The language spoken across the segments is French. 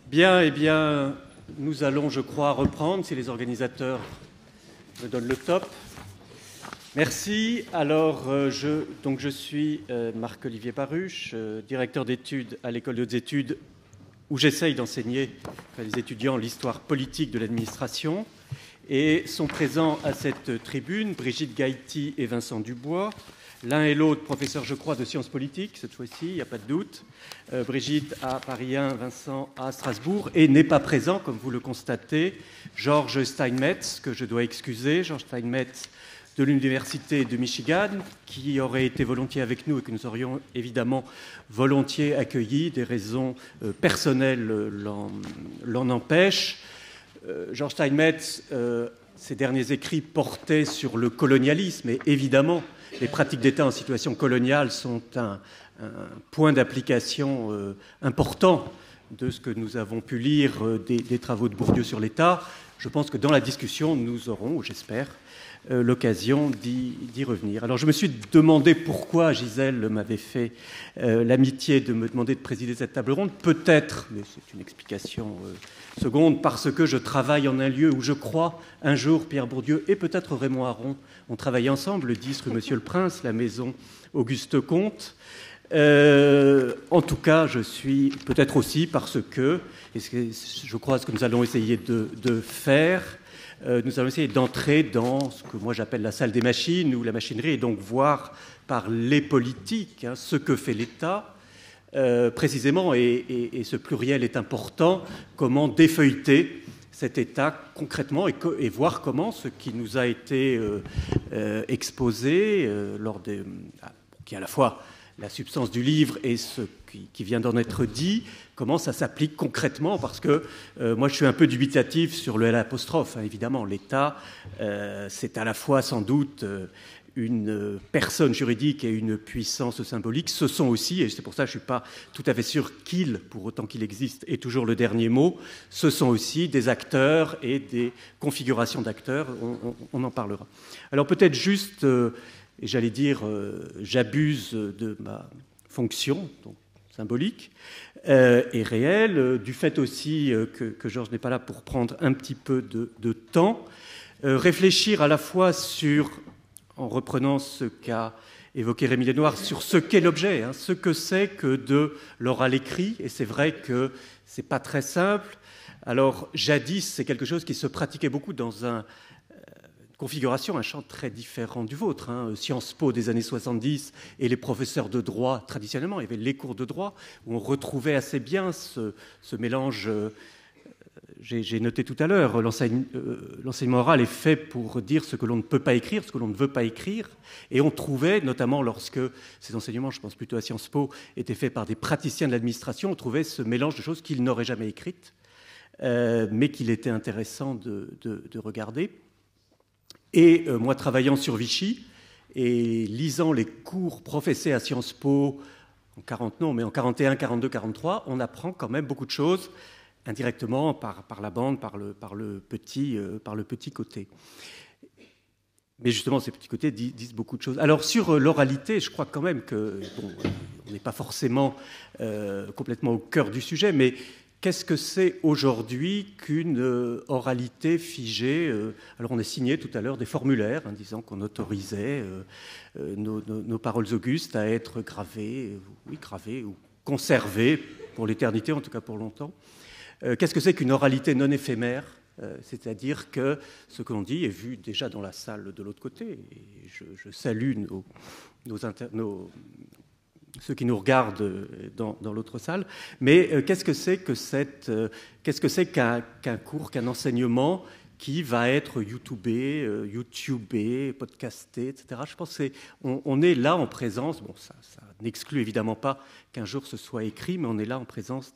Bien, eh bien, nous allons, je crois, reprendre, si les organisateurs me donnent le top. Merci. Alors, je suis Marc-Olivier Baruch, directeur d'études à l'École de hautes études, où j'essaye d'enseigner à les étudiants l'histoire politique de l'administration. Et sont présents à cette tribune Brigitte Gaïti et Vincent Dubois, l'un et l'autre professeurs, je crois, de sciences politiques, cette fois-ci, il n'y a pas de doute. Brigitte à Paris 1, Vincent à Strasbourg, et n'est pas présent, comme vous le constatez, Georges Steinmetz, que je dois excuser, Georges Steinmetz de l'Université de Michigan, qui aurait été volontiers avec nous et que nous aurions évidemment volontiers accueilli. Des raisons personnelles l'en empêchent. Georges Steinmetz, ses derniers écrits portaient sur le colonialisme, et évidemment, les pratiques d'État en situation coloniale sont un point d'application important de ce que nous avons pu lire des travaux de Bourdieu sur l'État. Je pense que dans la discussion, nous aurons, j'espère, l'occasion d'y revenir. Alors je me suis demandé pourquoi Gisèle m'avait fait l'amitié de me demander de présider cette table ronde. Peut-être, mais c'est une explication seconde, parce que je travaille en un lieu où je crois un jour Pierre Bourdieu et peut-être Raymond Aron ont travaillé ensemble, le 10 rue Monsieur le Prince, la maison Auguste Comte. En tout cas, je suis peut-être aussi parce que, et je crois ce que nous allons essayer de faire, nous allons essayer d'entrer dans ce que moi j'appelle la salle des machines ou la machinerie, et donc voir par les politiques ce que fait l'État, précisément, et ce pluriel est important, comment défeuilleter cet État concrètement et voir comment ce qui nous a été exposé, qui est à la fois la substance du livre et ce qui vient d'en être dit, comment ça s'applique concrètement, parce que moi je suis un peu dubitatif sur le L', évidemment. L'État, c'est à la fois sans doute une personne juridique et une puissance symbolique. Ce sont aussi, et c'est pour ça que je ne suis pas tout à fait sûr qu'il, pour autant qu'il existe, est toujours le dernier mot, ce sont aussi des acteurs et des configurations d'acteurs, on en parlera. Alors peut-être juste, et j'allais dire, j'abuse de ma fonction, donc symbolique et réelle, du fait aussi que Georges n'est pas là pour prendre un petit peu de temps, réfléchir à la fois sur, en reprenant ce qu'a évoqué Rémi Lenoir, sur ce qu'est l'objet, ce que c'est que de l'oral écrit, et c'est vrai que c'est pas très simple. Alors jadis, c'est quelque chose qui se pratiquait beaucoup dans une configuration, un champ très différent du vôtre. Sciences Po des années 70 et les professeurs de droit, traditionnellement, il y avait les cours de droit, où on retrouvait assez bien ce mélange. J'ai noté tout à l'heure, l'enseignement oral est fait pour dire ce que l'on ne peut pas écrire, ce que l'on ne veut pas écrire, et on trouvait, notamment lorsque ces enseignements, je pense plutôt à Sciences Po, étaient faits par des praticiens de l'administration, on trouvait ce mélange de choses qu'ils n'auraient jamais écrites, mais qu'il était intéressant de regarder. Et moi, travaillant sur Vichy et lisant les cours professés à Sciences Po, en 40 non, mais en 41, 42, 43, on apprend quand même beaucoup de choses indirectement par la bande, par le petit côté. Mais justement, ces petits côtés disent beaucoup de choses. Alors sur l'oralité, je crois quand même que, bon, on n'est pas forcément complètement au cœur du sujet, mais qu'est-ce que c'est aujourd'hui qu'une oralité figée? Alors on a signé tout à l'heure des formulaires disant qu'on autorisait nos paroles augustes à être gravées ou conservées pour l'éternité, en tout cas pour longtemps. Qu'est-ce que c'est qu'une oralité non éphémère? C'est-à-dire que ce que l'on dit est vu déjà dans la salle de l'autre côté. Et je salue ceux qui nous regardent dans l'autre salle. Mais qu'est-ce que c'est qu'un cours, qu'un enseignement qui va être YouTubé, podcasté, etc. Je pense qu'on est là en présence, bon, ça n'exclut évidemment pas qu'un jour ce soit écrit, mais on est là en présence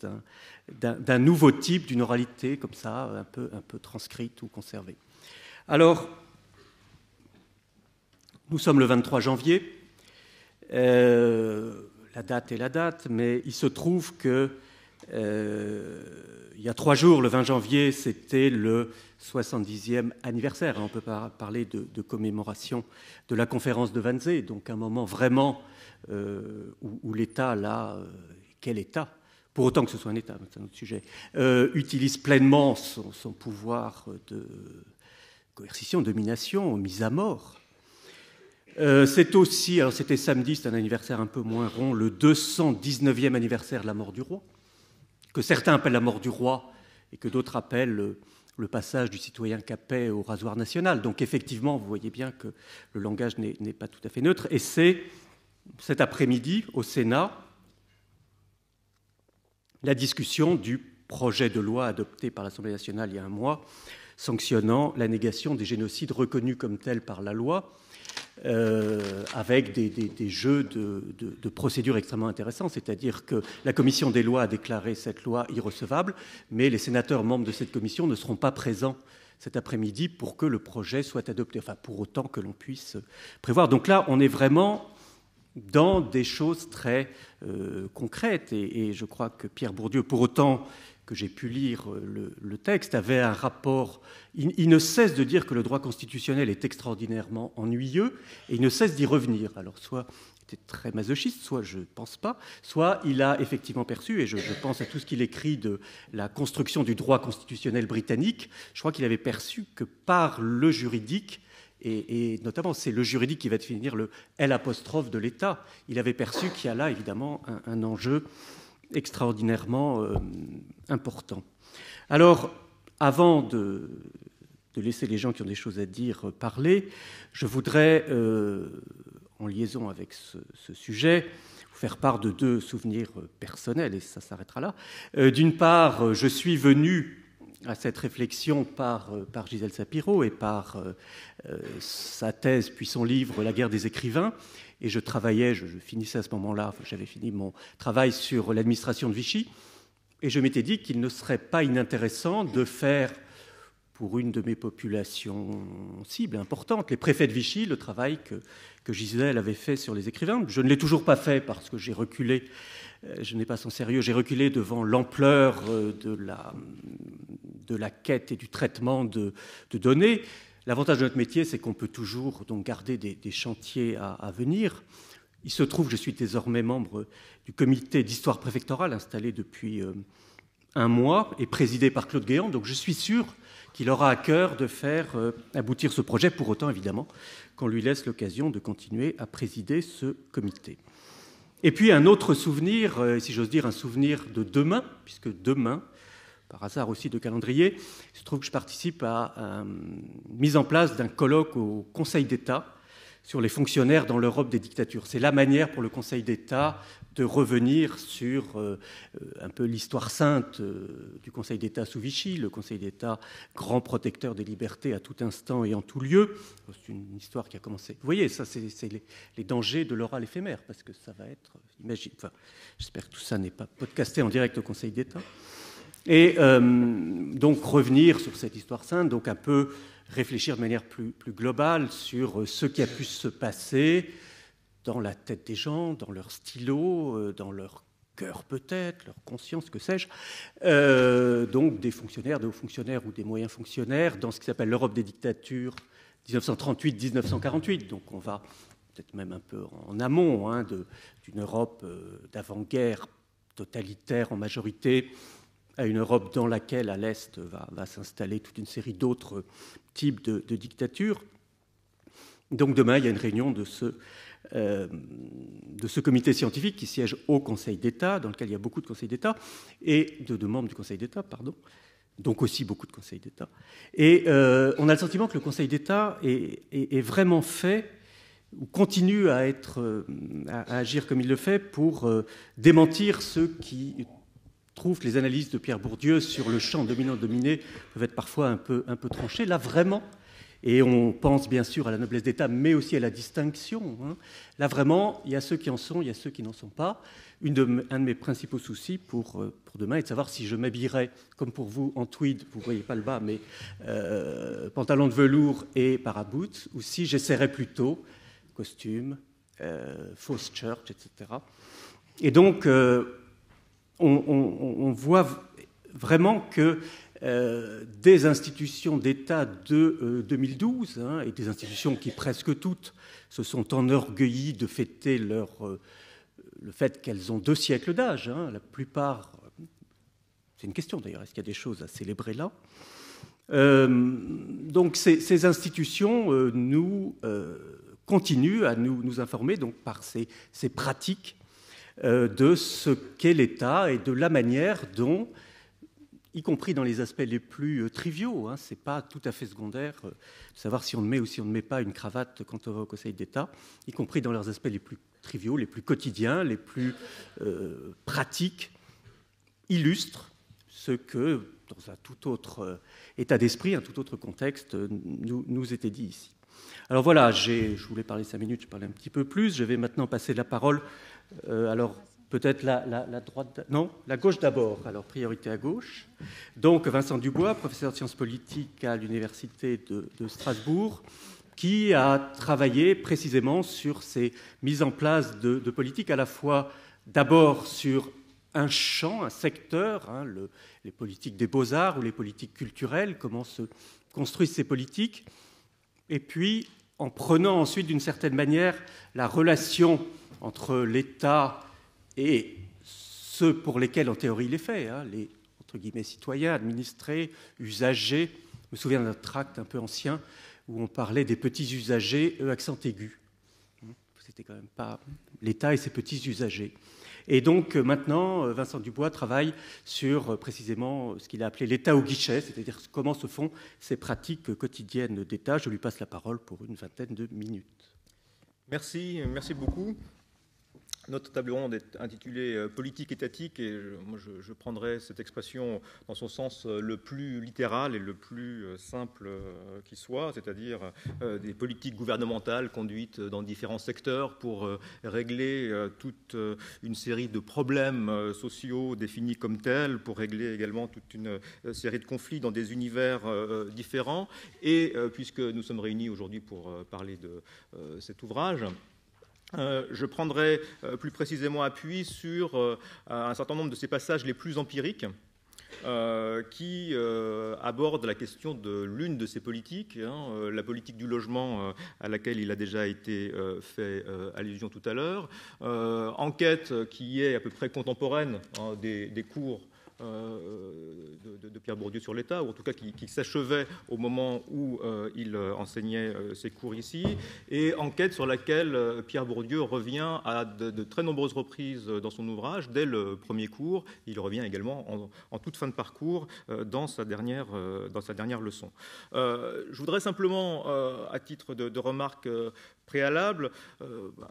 d'un nouveau type, d'une oralité comme ça, un peu transcrite ou conservée. Alors, nous sommes le 23 janvier, la date est la date, mais il se trouve que il y a 3 jours, le 20 janvier, c'était le 70e anniversaire. On peut pas parler de commémoration de la conférence de Wannsee, donc un moment vraiment où l'État, là, quel État pour autant que ce soit un État, c'est un autre sujet, utilise pleinement son pouvoir de coercition, de domination, mise à mort. C'est aussi, alors c'était samedi, c'est un anniversaire un peu moins rond, le 219e anniversaire de la mort du roi, que certains appellent la mort du roi et que d'autres appellent le passage du citoyen Capet au rasoir national. Donc effectivement, vous voyez bien que le langage n'est pas tout à fait neutre. Et c'est cet après-midi, au Sénat, la discussion du projet de loi adopté par l'Assemblée nationale il y a un mois, sanctionnant la négation des génocides reconnus comme tels par la loi, avec des jeux de procédures extrêmement intéressants, c'est-à-dire que la commission des lois a déclaré cette loi irrecevable, mais les sénateurs membres de cette commission ne seront pas présents cet après-midi pour que le projet soit adopté, enfin pour autant que l'on puisse prévoir. Donc là, on est vraiment dans des choses très concrètes, et je crois que Pierre Bourdieu, pour autant que j'ai pu lire le texte, avait un rapport. Il ne cesse de dire que le droit constitutionnel est extraordinairement ennuyeux, et il ne cesse d'y revenir. Alors, soit il était très masochiste, soit je ne pense pas, soit il a effectivement perçu, et je pense à tout ce qu'il écrit de la construction du droit constitutionnel britannique, je crois qu'il avait perçu que par le juridique, et notamment c'est le juridique qui va définir le L' de l'État, il avait perçu qu'il y a là évidemment un enjeu extraordinairement important. Alors, avant de laisser les gens qui ont des choses à dire parler, je voudrais, en liaison avec ce sujet, vous faire part de deux souvenirs personnels, et ça s'arrêtera là. D'une part, je suis venu à cette réflexion par Gisèle Sapiro et par sa thèse puis son livre « La guerre des écrivains ». Et je travaillais, je finissais à ce moment-là, j'avais fini mon travail sur l'administration de Vichy, et je m'étais dit qu'il ne serait pas inintéressant de faire, pour une de mes populations cibles importantes, les préfets de Vichy, le travail que Gisèle avait fait sur les écrivains. Je ne l'ai toujours pas fait parce que j'ai reculé, je n'ai pas son sérieux, j'ai reculé devant l'ampleur de la quête et du traitement de données. L'avantage de notre métier, c'est qu'on peut toujours donc garder des chantiers à venir. Il se trouve que je suis désormais membre du comité d'histoire préfectorale installé depuis un mois et présidé par Claude Guéant. Donc je suis sûr qu'il aura à cœur de faire aboutir ce projet, pour autant évidemment qu'on lui laisse l'occasion de continuer à présider ce comité. Et puis un autre souvenir, si j'ose dire un souvenir de demain, puisque demain, par hasard aussi de calendrier, il se trouve que je participe à la mise en place d'un colloque au Conseil d'État sur les fonctionnaires dans l'Europe des dictatures. C'est la manière pour le Conseil d'État de revenir sur un peu l'histoire sainte du Conseil d'État sous Vichy, le Conseil d'État grand protecteur des libertés à tout instant et en tout lieu. C'est une histoire qui a commencé. Vous voyez, ça, c'est les dangers de l'oral éphémère, parce que ça va être... j'espère que tout ça n'est pas podcasté en direct au Conseil d'État. Et donc revenir sur cette histoire sainte, donc un peu réfléchir de manière plus globale sur ce qui a pu se passer dans la tête des gens, dans leur stylo, dans leur cœur peut-être, leur conscience, que sais-je, donc des fonctionnaires, des hauts fonctionnaires ou des moyens fonctionnaires dans ce qui s'appelle l'Europe des dictatures 1938-1948. Donc on va peut-être même un peu en amont d'une Europe d'avant-guerre totalitaire en majorité, à une Europe dans laquelle, à l'Est, va s'installer toute une série d'autres types de dictatures. Donc demain, il y a une réunion de ce comité scientifique qui siège au Conseil d'État, dans lequel il y a beaucoup de conseils d'État, et de membres du Conseil d'État, pardon, donc aussi beaucoup de conseils d'État. Et on a le sentiment que le Conseil d'État est vraiment fait, ou continue à agir comme il le fait, pour démentir ceux qui trouvent que les analyses de Pierre Bourdieu sur le champ dominant-dominé peuvent être parfois un peu tranchées. Là, vraiment, et on pense bien sûr à la noblesse d'État, mais aussi à la distinction. Là, vraiment, il y a ceux qui en sont, il y a ceux qui n'en sont pas. Un de mes principaux soucis pour demain est de savoir si je m'habillerai, comme pour vous, en tweed, vous ne voyez pas le bas, mais pantalon de velours et paraboots, ou si j'essaierai plutôt costume, fausse church, etc. Et donc, on voit vraiment que des institutions d'État de 2012, et des institutions qui presque toutes se sont enorgueillies de fêter le fait qu'elles ont 2 siècles d'âge. La plupart, C'est une question d'ailleurs, est-ce qu'il y a des choses à célébrer là? Donc ces institutions continuent à nous informer donc, par ces pratiques de ce qu'est l'État et de la manière dont, y compris dans les aspects les plus triviaux, hein, ce n'est pas tout à fait secondaire de savoir si on met ou si on ne met pas une cravate quand on va au Conseil d'État, y compris dans leurs aspects les plus triviaux, les plus quotidiens, les plus pratiques, illustrent ce que, dans un tout autre état d'esprit, un tout autre contexte, nous était dit ici. Alors voilà, je voulais parler 5 minutes, je parlais un petit peu plus. Je vais maintenant passer la parole. Alors, peut-être la droite... Non, la gauche d'abord. Alors, priorité à gauche. Donc, Vincent Dubois, professeur de sciences politiques à l'Université de Strasbourg, qui a travaillé précisément sur ces mises en place de politiques, à la fois d'abord sur un champ, un secteur, hein, les politiques des beaux-arts ou les politiques culturelles, comment se construisent ces politiques, et puis en prenant ensuite d'une certaine manière la relation entre l'État et ceux pour lesquels en théorie il est fait, hein, les entre guillemets citoyens, administrés, usagers. Je me souviens d'un tract un peu ancien où on parlait des petits usagers, accent aigu. C'était quand même pas l'État et ses petits usagers. Et donc maintenant, Vincent Dubois travaille sur précisément ce qu'il a appelé l'État au guichet, c'est-à-dire comment se font ces pratiques quotidiennes d'État. Je lui passe la parole pour une vingtaine de minutes. Merci beaucoup. Notre table ronde est intitulée « Politique étatique » et moi je prendrai cette expression dans son sens le plus littéral et le plus simple qui soit, c'est-à-dire des politiques gouvernementales conduites dans différents secteurs pour régler toute une série de problèmes sociaux définis comme tels, pour régler également toute une série de conflits dans des univers différents. Et puisque nous sommes réunis aujourd'hui pour parler de cet ouvrage, je prendrai plus précisément appui sur un certain nombre de ces passages les plus empiriques qui abordent la question de l'une de ces politiques, hein, la politique du logement à laquelle il a déjà été fait allusion tout à l'heure, enquête qui est à peu près contemporaine hein, des cours de Pierre Bourdieu sur l'État, ou en tout cas qui s'achevait au moment où il enseignait ses cours ici, et enquête sur laquelle Pierre Bourdieu revient à de très nombreuses reprises dans son ouvrage, dès le premier cours. Il revient également en toute fin de parcours dans sa dernière leçon. Je voudrais simplement, à titre de remarque préalable,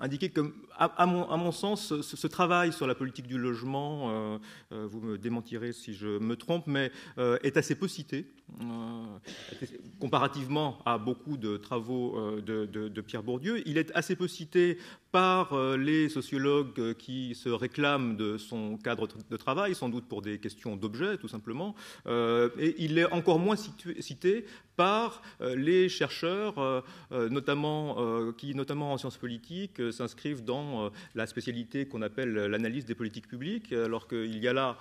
indiquer que, à mon sens, ce travail sur la politique du logement, vous me démentirez si je me trompe, mais est assez peu cité, comparativement à beaucoup de travaux de Pierre Bourdieu. Il est assez peu cité par les sociologues qui se réclament de son cadre de travail, sans doute pour des questions d'objet, tout simplement, et il est encore moins cité par les chercheurs, qui, notamment en sciences politiques, s'inscrivent dans la spécialité qu'on appelle l'analyse des politiques publiques, alors qu'il y a là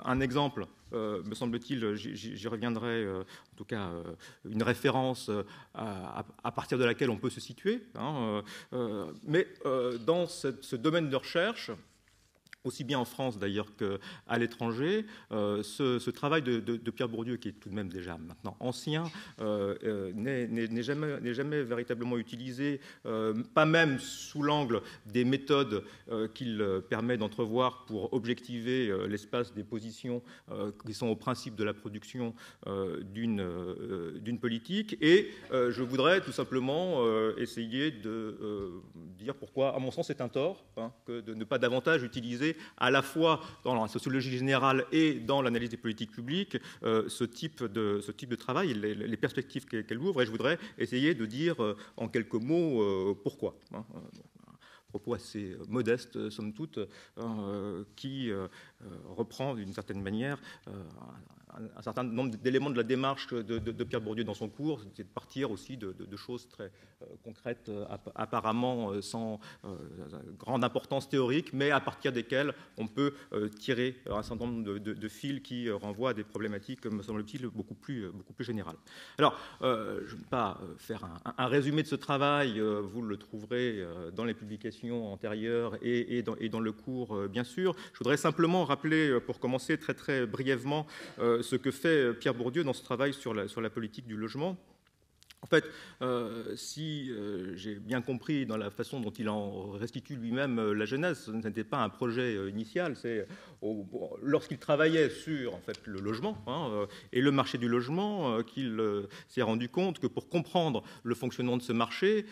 un exemple, me semble-t-il, j'y reviendrai, en tout cas une référence à partir de laquelle on peut se situer, hein, mais dans ce domaine de recherche, aussi bien en France d'ailleurs qu'à l'étranger, ce travail de Pierre Bourdieu, qui est tout de même déjà maintenant ancien, n'est jamais véritablement utilisé, pas même sous l'angle des méthodes qu'il permet d'entrevoir pour objectiver l'espace des positions qui sont au principe de la production d'une politique. Et je voudrais tout simplement essayer de dire pourquoi, à mon sens, c'est un tort hein, que de ne pas davantage utiliser à la fois dans la sociologie générale et dans l'analyse des politiques publiques ce type de travail, les perspectives qu'elle ouvre. Et je voudrais essayer de dire en quelques mots pourquoi. Hein, propos assez modeste, somme toute, qui reprend d'une certaine manière un certain nombre d'éléments de la démarche de Pierre Bourdieu dans son cours, c'est de partir aussi de choses très concrètes, apparemment sans grande importance théorique, mais à partir desquelles on peut tirer un certain nombre de fils qui renvoient à des problématiques, me semble-t-il, beaucoup plus générales. Alors, je ne vais pas faire un résumé de ce travail, vous le trouverez dans les publications antérieures et dans le cours, bien sûr. Je voudrais simplement rappeler, pour commencer très très brièvement, ce que fait Pierre Bourdieu dans ce travail sur la politique du logement. En fait, si j'ai bien compris dans la façon dont il en restitue lui-même la genèse, ce n'était pas un projet initial, c'est lorsqu'il travaillait sur en fait, le logement et le marché du logement qu'il s'est rendu compte que pour comprendre le fonctionnement de ce marché,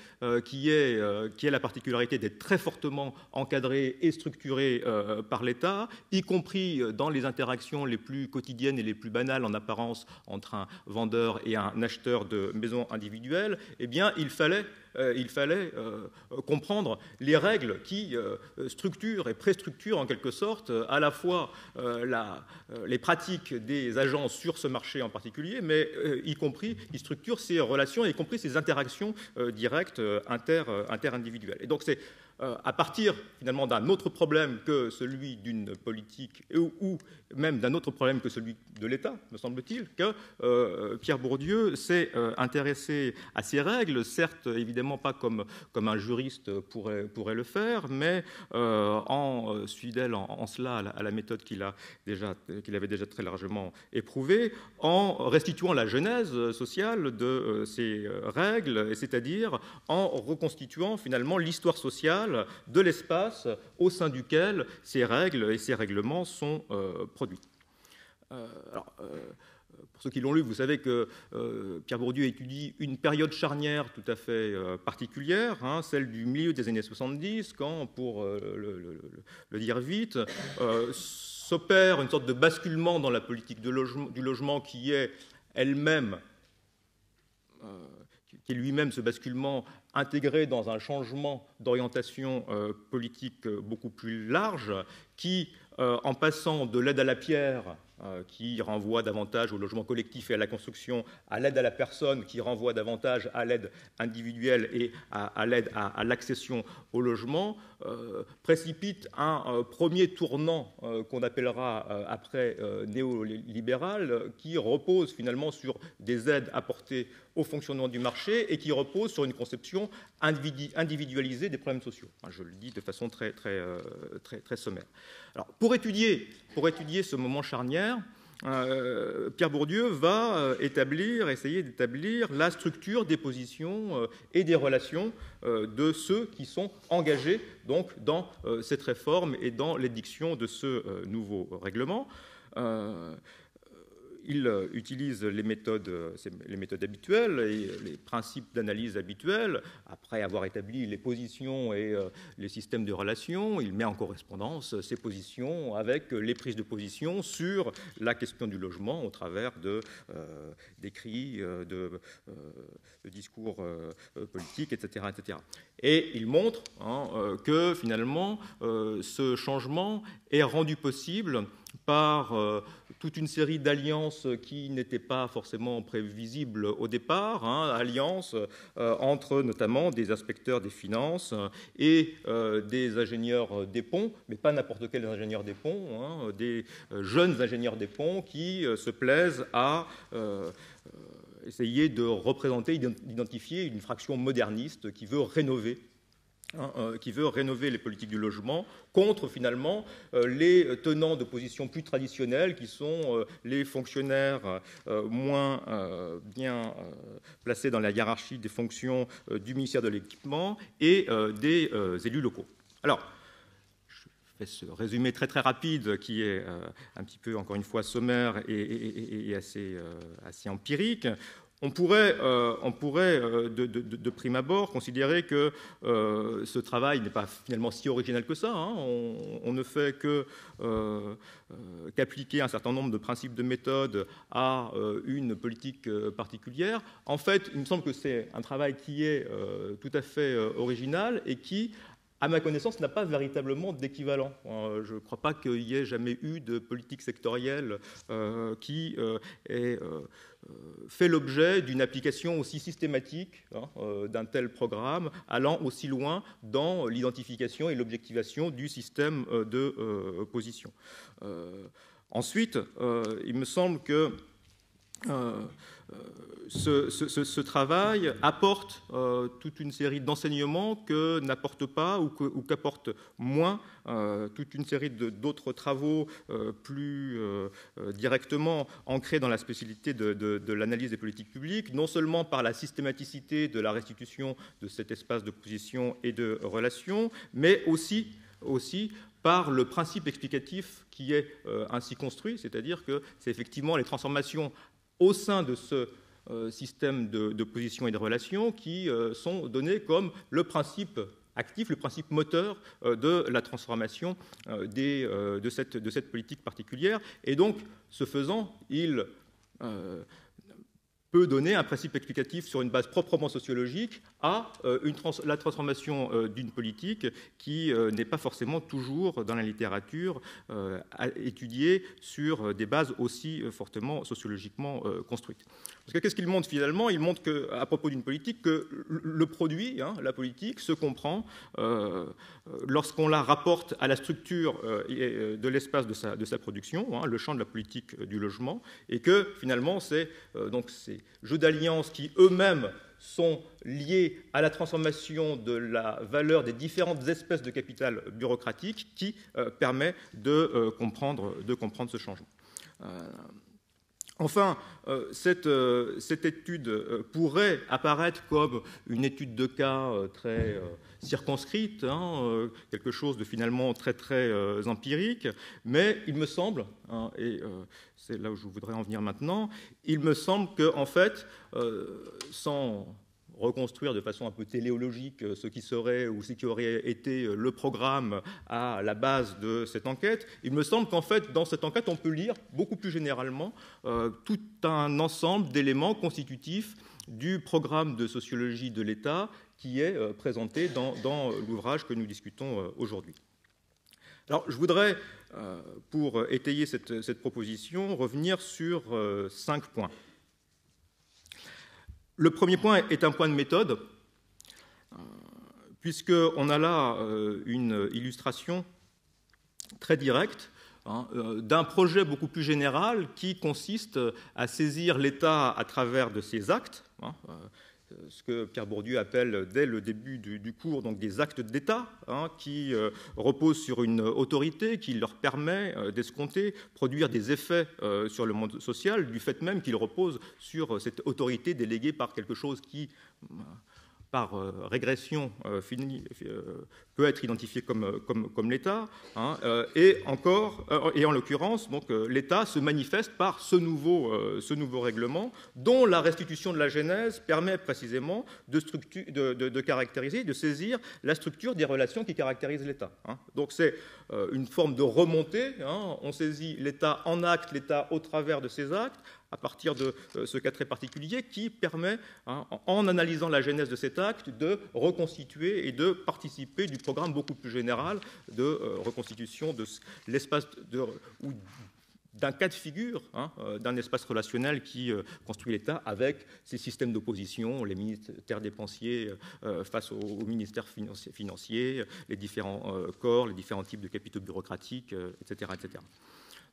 qui est la particularité d'être très fortement encadré et structuré par l'État, y compris dans les interactions les plus quotidiennes et les plus banales en apparence entre un vendeur et un acheteur de maisons individuelles, eh bien, il fallait comprendre les règles qui structurent et préstructurent en quelque sorte à la fois les pratiques des agences sur ce marché en particulier, mais y compris qui structurent ces relations, y compris ces interactions directes interindividuelles. Et donc c'est à partir finalement d'un autre problème que celui d'une politique ou même d'un autre problème que celui de l'État, me semble-t-il, que Pierre Bourdieu s'est intéressé à ces règles, certes évidemment pas comme un juriste pourrait le faire, mais fidèle en cela à la méthode qu'il avait déjà très largement éprouvée, en restituant la genèse sociale de ces règles, c'est-à-dire en reconstituant finalement l'histoire sociale de l'espace au sein duquel ces règles et ces règlements sont produits. Pour ceux qui l'ont lu, vous savez que Pierre Bourdieu étudie une période charnière tout à fait particulière, celle du milieu des années 70, quand, pour le dire vite, s'opère une sorte de basculement dans la politique du logement qui est elle-même qui est lui-même ce basculement intégré dans un changement d'orientation politique beaucoup plus large, qui, en passant de l'aide à la pierre, qui renvoie davantage au logement collectif et à la construction, à l'aide à la personne, qui renvoie davantage à l'aide individuelle et à l'aide à l'accession au logement, précipite un premier tournant qu'on appellera après néolibéral, qui repose finalement sur des aides apportées au fonctionnement du marché et qui repose sur une conception individualisée des problèmes sociaux. Je le dis de façon très sommaire. Alors, pour étudier ce moment charnière, Pierre Bourdieu va essayer d'établir la structure des positions et des relations de ceux qui sont engagés donc, dans cette réforme et dans l'édiction de ce nouveau règlement. Il utilise les méthodes habituelles et les principes d'analyse habituels. Après avoir établi les positions et les systèmes de relations, il met en correspondance ces positions avec les prises de position sur la question du logement au travers d'écrits, de discours politiques, etc., etc. Et il montre que finalement ce changement est rendu possible par toute une série d'alliances qui n'étaient pas forcément prévisibles au départ, alliances entre notamment des inspecteurs des finances et des ingénieurs des ponts, mais pas n'importe quels ingénieurs des ponts, des jeunes ingénieurs des ponts qui se plaisent à essayer de représenter, d'identifier une fraction moderniste qui veut rénover les politiques du logement contre finalement les tenants de positions plus traditionnelles qui sont les fonctionnaires moins bien placés dans la hiérarchie des fonctions du ministère de l'Équipement et des élus locaux. Alors, je fais ce résumé très rapide qui est un petit peu, encore une fois, sommaire et assez empirique. On pourrait, de prime abord, considérer que ce travail n'est pas finalement si original que ça. On ne fait qu'appliquer un certain nombre de principes de méthode à une politique particulière. En fait, il me semble que c'est un travail qui est tout à fait original et qui, à ma connaissance, n'a pas véritablement d'équivalent. Je ne crois pas qu'il y ait jamais eu de politique sectorielle qui ait fait l'objet d'une application aussi systématique d'un tel programme, allant aussi loin dans l'identification et l'objectivation du système de position. Ensuite, il me semble que ce travail apporte toute une série d'enseignements que n'apporte pas ou qu'apporte moins toute une série d'autres travaux plus directement ancrés dans la spécialité de l'analyse des politiques publiques, non seulement par la systématicité de la restitution de cet espace de position et de relation, mais aussi par le principe explicatif qui est ainsi construit, c'est-à-dire que c'est effectivement les transformations au sein de ce système de position et de relation qui sont données comme le principe actif, le principe moteur de la transformation de cette politique particulière. Et donc, ce faisant, il peut donner un principe explicatif sur une base proprement sociologique à la transformation d'une politique qui n'est pas forcément toujours dans la littérature étudiée sur des bases aussi fortement sociologiquement construites. Parce que qu'est-ce qu'il montre finalement? Il montre qu'à propos d'une politique, que le produit, la politique, se comprend lorsqu'on la rapporte à la structure de l'espace de sa production, le champ de la politique du logement, et que finalement c'est donc ces jeux d'alliances qui eux-mêmes sont liés à la transformation de la valeur des différentes espèces de capital bureaucratique qui permet de comprendre ce changement. Enfin, cette étude pourrait apparaître comme une étude de cas très circonscrite, quelque chose de finalement très très empirique, mais il me semble, et c'est là où je voudrais en venir maintenant, il me semble qu'en fait, sans reconstruire de façon un peu téléologique ce qui serait ou ce qui aurait été le programme à la base de cette enquête, il me semble qu'en fait, dans cette enquête, on peut lire beaucoup plus généralement tout un ensemble d'éléments constitutifs du programme de sociologie de l'État qui est présenté dans l'ouvrage que nous discutons aujourd'hui. Alors, je voudrais, pour étayer cette proposition, revenir sur 5 points. Le premier point est un point de méthode, puisqu'on a là une illustration très directe d'un projet beaucoup plus général qui consiste à saisir l'État à travers de ses actes, ce que Pierre Bourdieu appelle dès le début du cours donc des actes d'État, qui reposent sur une autorité qui leur permet d'escompter, produire des effets sur le monde social, du fait même qu'ils reposent sur cette autorité déléguée par quelque chose qui, par régression, peut être identifié comme l'État, et en l'occurrence, donc l'État se manifeste par ce nouveau règlement, dont la restitution de la genèse permet précisément de caractériser, de saisir la structure des relations qui caractérisent l'État. Donc c'est une forme de remontée. On saisit l'État en acte, l'État au travers de ses actes, à partir de ce cas très particulier qui permet, en analysant la genèse de cet acte, de reconstituer et de participer du programme beaucoup plus général de reconstitution de l'espace ou d'un cas de figure, d'un espace relationnel qui construit l'État avec ses systèmes d'opposition, les ministères dépensiers face aux ministères financiers, les différents corps, les différents types de capitaux bureaucratiques, etc., etc.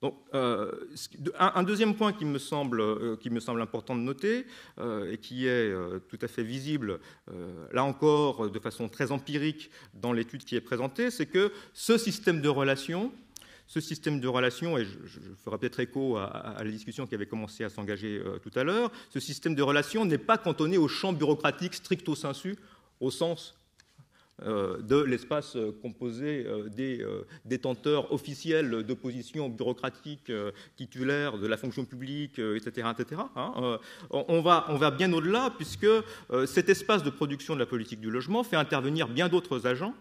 Donc, un deuxième point qui me semble important de noter et qui est tout à fait visible, là encore, de façon très empirique dans l'étude qui est présentée, c'est que ce système de relations, et je ferai peut-être écho à la discussion qui avait commencé à s'engager tout à l'heure, ce système de relations n'est pas cantonné au champ bureaucratique stricto sensu, au sens de l'espace composé des détenteurs officiels de positions bureaucratiques titulaires de la fonction publique, etc. etc. On va bien au-delà, puisque cet espace de production de la politique du logement fait intervenir bien d'autres agents,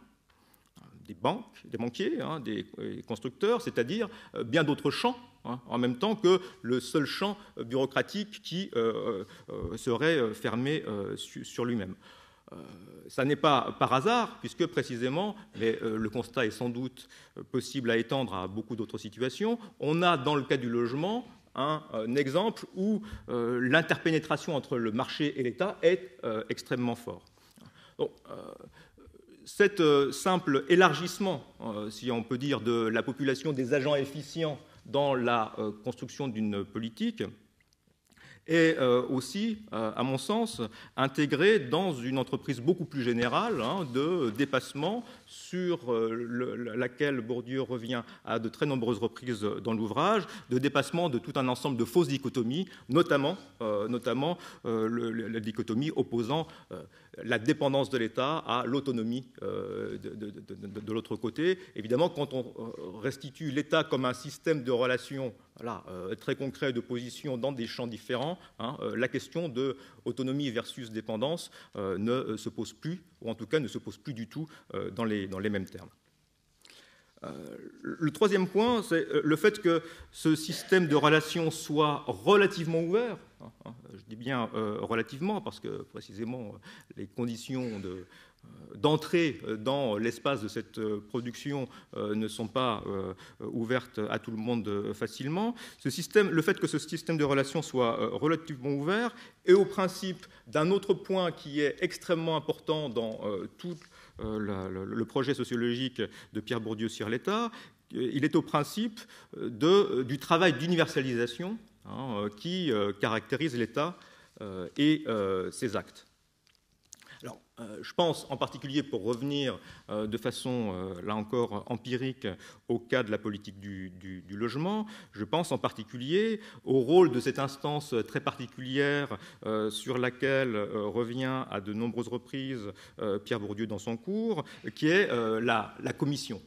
des banquiers, des constructeurs, c'est-à-dire bien d'autres champs, en même temps que le seul champ bureaucratique qui serait fermé sur lui-même. ça n'est pas par hasard, puisque précisément, mais le constat est sans doute possible à étendre à beaucoup d'autres situations, on a dans le cas du logement un exemple où l'interpénétration entre le marché et l'État est extrêmement fort. Donc, cet simple élargissement, si on peut dire, de la population des agents efficients dans la construction d'une politique est aussi, à mon sens, intégré dans une entreprise beaucoup plus générale de dépassement sur laquelle Bourdieu revient à de très nombreuses reprises dans l'ouvrage, de dépassement de tout un ensemble de fausses dichotomies, notamment la dichotomie opposant la dépendance de l'État à l'autonomie de l'autre côté. Évidemment, quand on restitue l'État comme un système de relations très concret de position dans des champs différents, la question de autonomie versus dépendance ne se pose plus, ou en tout cas ne se pose plus du tout dans les mêmes termes. Le troisième point, c'est le fait que ce système de relations soit relativement ouvert. Je dis bien relativement, parce que précisément les conditions d'entrée dans l'espace de cette production ne sont pas ouvertes à tout le monde facilement. Le fait que ce système de relations soit relativement ouvert est au principe d'un autre point qui est extrêmement important dans tout le projet sociologique de Pierre Bourdieu sur l'État. Il est au principe du travail d'universalisation qui caractérise l'État et ses actes. Alors, je pense en particulier, pour revenir de façon, là encore, empirique au cas de la politique du logement, je pense en particulier au rôle de cette instance très particulière sur laquelle revient à de nombreuses reprises Pierre Bourdieu dans son cours, qui est la commission.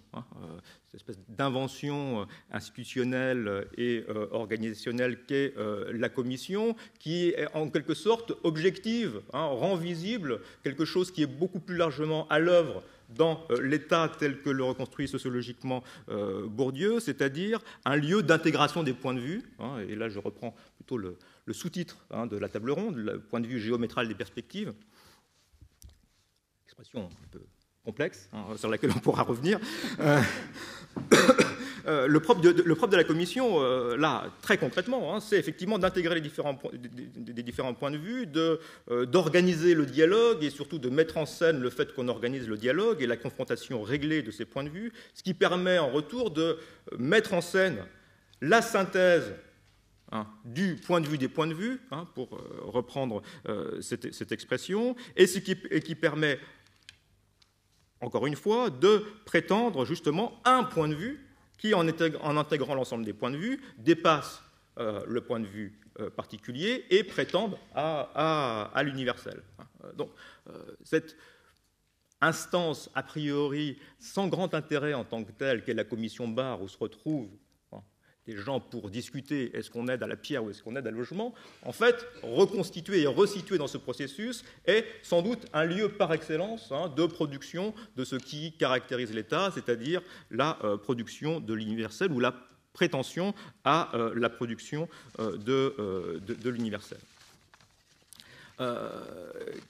Cette espèce d'invention institutionnelle et organisationnelle qu'est la commission, qui est en quelque sorte objective, rend visible quelque chose qui est beaucoup plus largement à l'œuvre dans l'État tel que le reconstruit sociologiquement Bourdieu, c'est-à-dire un lieu d'intégration des points de vue, et là je reprends plutôt le sous-titre de la table ronde, le point de vue géométral des perspectives, expression un peu complexe, sur laquelle on pourra revenir. Le propre de la commission, là, très concrètement, c'est effectivement d'intégrer les différents points de vue, d'organiser le dialogue et surtout de mettre en scène le fait qu'on organise le dialogue et la confrontation réglée de ces points de vue, ce qui permet en retour de mettre en scène la synthèse du point de vue des points de vue, pour reprendre cette expression, et qui permet, encore une fois, de prétendre justement un point de vue qui, en intégrant l'ensemble des points de vue, dépasse le point de vue particulier et prétende à l'universel. Donc, cette instance, a priori, sans grand intérêt en tant que telle, qu'est la commission Barre, où se retrouvent des gens pour discuter est-ce qu'on aide à la pierre ou est-ce qu'on aide à logement, en fait, reconstituer et resituer dans ce processus est sans doute un lieu par excellence de production de ce qui caractérise l'État, c'est-à-dire la production de l'universel ou la prétention à la production de l'universel.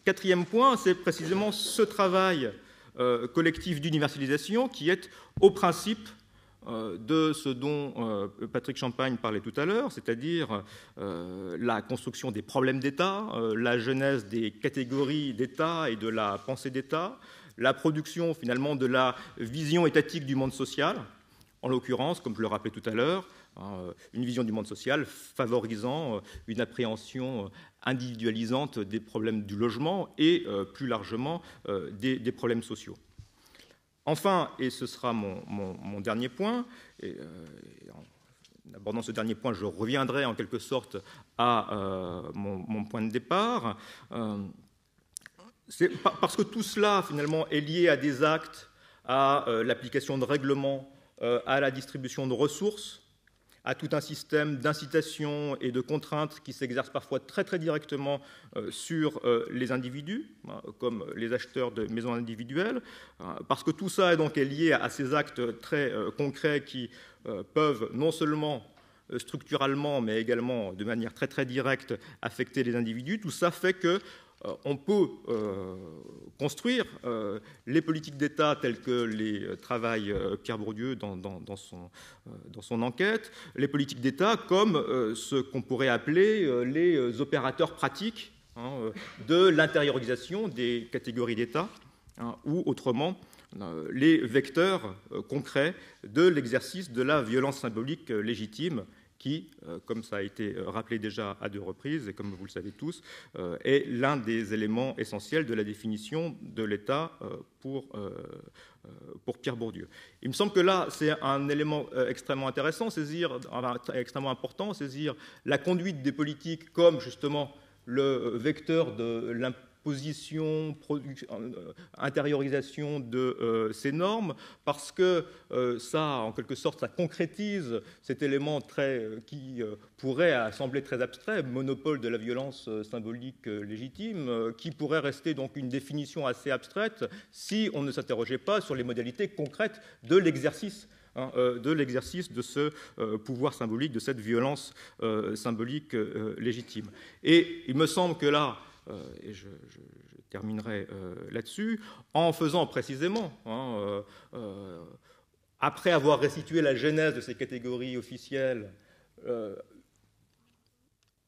Quatrième point, c'est précisément ce travail collectif d'universalisation qui est au principe de ce dont Patrick Champagne parlait tout à l'heure, c'est-à-dire la construction des problèmes d'État, la genèse des catégories d'État et de la pensée d'État, la production finalement de la vision étatique du monde social, en l'occurrence, comme je le rappelais tout à l'heure, une vision du monde social favorisant une appréhension individualisante des problèmes du logement et plus largement des problèmes sociaux. Enfin, et ce sera mon dernier point, et en abordant ce dernier point, je reviendrai en quelque sorte à mon point de départ, c'est parce que tout cela, finalement, est lié à des actes, à l'application de règlements, à la distribution de ressources, à tout un système d'incitation et de contraintes qui s'exercent parfois très très directement sur les individus, comme les acheteurs de maisons individuelles, parce que tout ça est lié à ces actes très concrets qui peuvent non seulement structurellement, mais également de manière très très directe affecter les individus. Tout ça fait que on peut construire les politiques d'État telles que les travaille Pierre Bourdieu dans son enquête, les politiques d'État comme ce qu'on pourrait appeler les opérateurs pratiques de l'intériorisation des catégories d'État, ou autrement les vecteurs concrets de l'exercice de la violence symbolique légitime qui, comme ça a été rappelé déjà à 2 reprises, et comme vous le savez tous, est l'un des éléments essentiels de la définition de l'État pour Pierre Bourdieu. Il me semble que là, c'est un élément extrêmement intéressant, extrêmement important, saisir la conduite des politiques comme justement le vecteur de l'imposition, intériorisation de ces normes, parce que ça, en quelque sorte, ça concrétise cet élément qui pourrait sembler très abstrait, monopole de la violence symbolique légitime, qui pourrait rester donc une définition assez abstraite si on ne s'interrogeait pas sur les modalités concrètes de l'exercice de ce pouvoir symbolique, de cette violence symbolique légitime. Et il me semble que là, et je terminerai là-dessus, en faisant précisément, après avoir restitué la genèse de ces catégories officielles,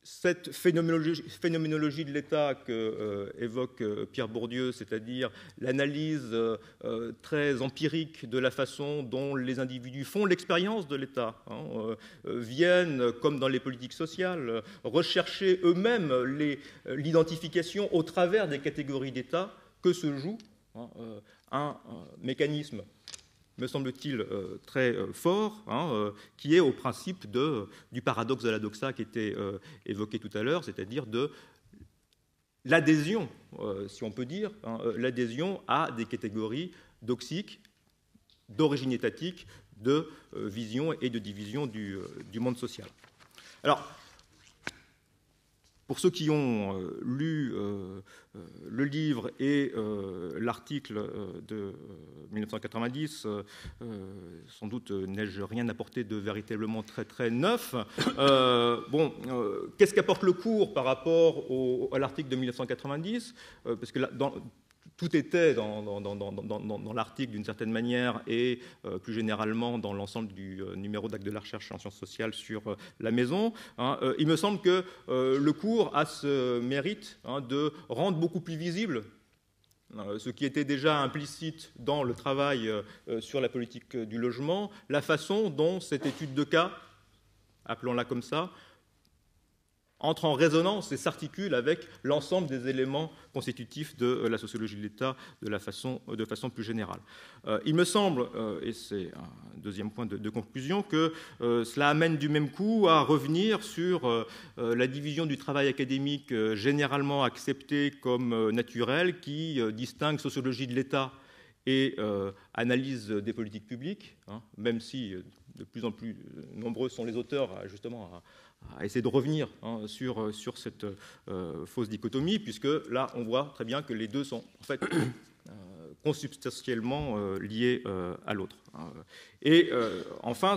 cette phénoménologie de l'État qu'évoque Pierre Bourdieu, c'est-à-dire l'analyse très empirique de la façon dont les individus font l'expérience de l'État, viennent, comme dans les politiques sociales, rechercher eux-mêmes l'identification au travers des catégories d'État, que se joue un mécanisme, me semble-t-il, très fort, qui est au principe du paradoxe de la doxa qui était évoqué tout à l'heure, c'est-à-dire de l'adhésion, si on peut dire, l'adhésion à des catégories doxiques, d'origine étatique, de vision et de division du monde social. Alors, pour ceux qui ont lu le livre et l'article de 1990, sans doute n'ai-je rien apporté de véritablement très très neuf. Qu'est-ce qu'apporte le cours par rapport à l'article de 1990 ? Parce que là, tout était dans l'article d'une certaine manière et plus généralement dans l'ensemble du numéro d'acte de la recherche en sciences sociales sur la maison. Il me semble que le cours a ce mérite de rendre beaucoup plus visible ce qui était déjà implicite dans le travail sur la politique du logement, la façon dont cette étude de cas, appelons-la comme ça, entre en résonance et s'articule avec l'ensemble des éléments constitutifs de la sociologie de l'État de façon plus générale. Il me semble, et c'est un deuxième point de conclusion, que cela amène du même coup à revenir sur la division du travail académique généralement acceptée comme naturelle, qui distingue sociologie de l'État et analyse des politiques publiques, même si de plus en plus nombreux sont les auteurs justement à essayer de revenir sur cette fausse dichotomie, puisque là, on voit très bien que les deux sont en fait consubstantiellement liés à l'autre. Et enfin,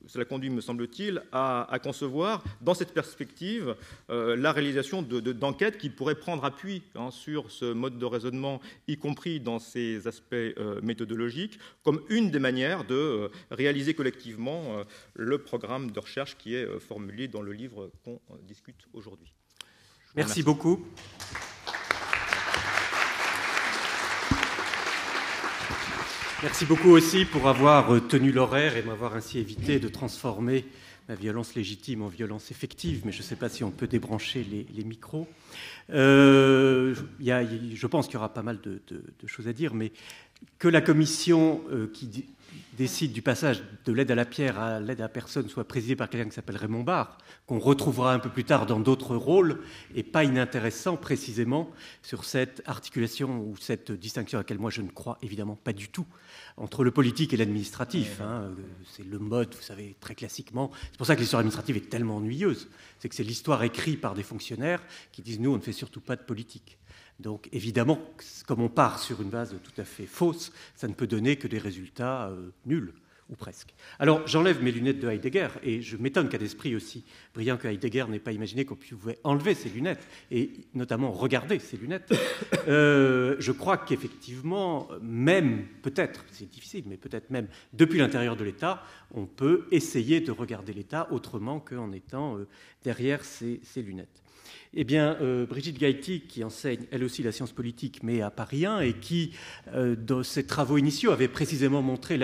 cela conduit, me semble-t-il, à concevoir, dans cette perspective, la réalisation d'enquêtes qui pourraient prendre appui sur ce mode de raisonnement, y compris dans ses aspects méthodologiques, comme une des manières de réaliser collectivement le programme de recherche qui est formulé dans le livre qu'on discute aujourd'hui. Merci beaucoup. Merci beaucoup aussi pour avoir tenu l'horaire et m'avoir ainsi évité de transformer ma violence légitime en violence effective, mais je ne sais pas si on peut débrancher les micros. Je pense qu'il y aura pas mal de choses à dire, mais que la commission qui décide du passage de l'aide à la pierre à l'aide à la personne soit présidée par quelqu'un qui s'appelle Raymond Barre, qu'on retrouvera un peu plus tard dans d'autres rôles, et pas inintéressant précisément sur cette articulation ou cette distinction à laquelle moi je ne crois évidemment pas du tout, entre le politique et l'administratif. C'est le mode, vous savez, très classiquement. C'est pour ça que l'histoire administrative est tellement ennuyeuse. C'est que c'est l'histoire écrite par des fonctionnaires qui disent « nous, on ne fait surtout pas de politique ». Donc évidemment, comme on part sur une base tout à fait fausse, ça ne peut donner que des résultats nuls ou presque. Alors, j'enlève mes lunettes de Heidegger, et je m'étonne qu'un esprit aussi brillant que Heidegger n'ait pas imaginé qu'on pouvait enlever ses lunettes, et notamment regarder ses lunettes. Je crois qu'effectivement, même, peut-être, c'est difficile, mais peut-être même, depuis l'intérieur de l'État, on peut essayer de regarder l'État autrement qu'en étant derrière ses lunettes. Eh bien, Brigitte Gaïti, qui enseigne elle aussi la science politique, mais à Paris 1, et qui, dans ses travaux initiaux, avait précisément montré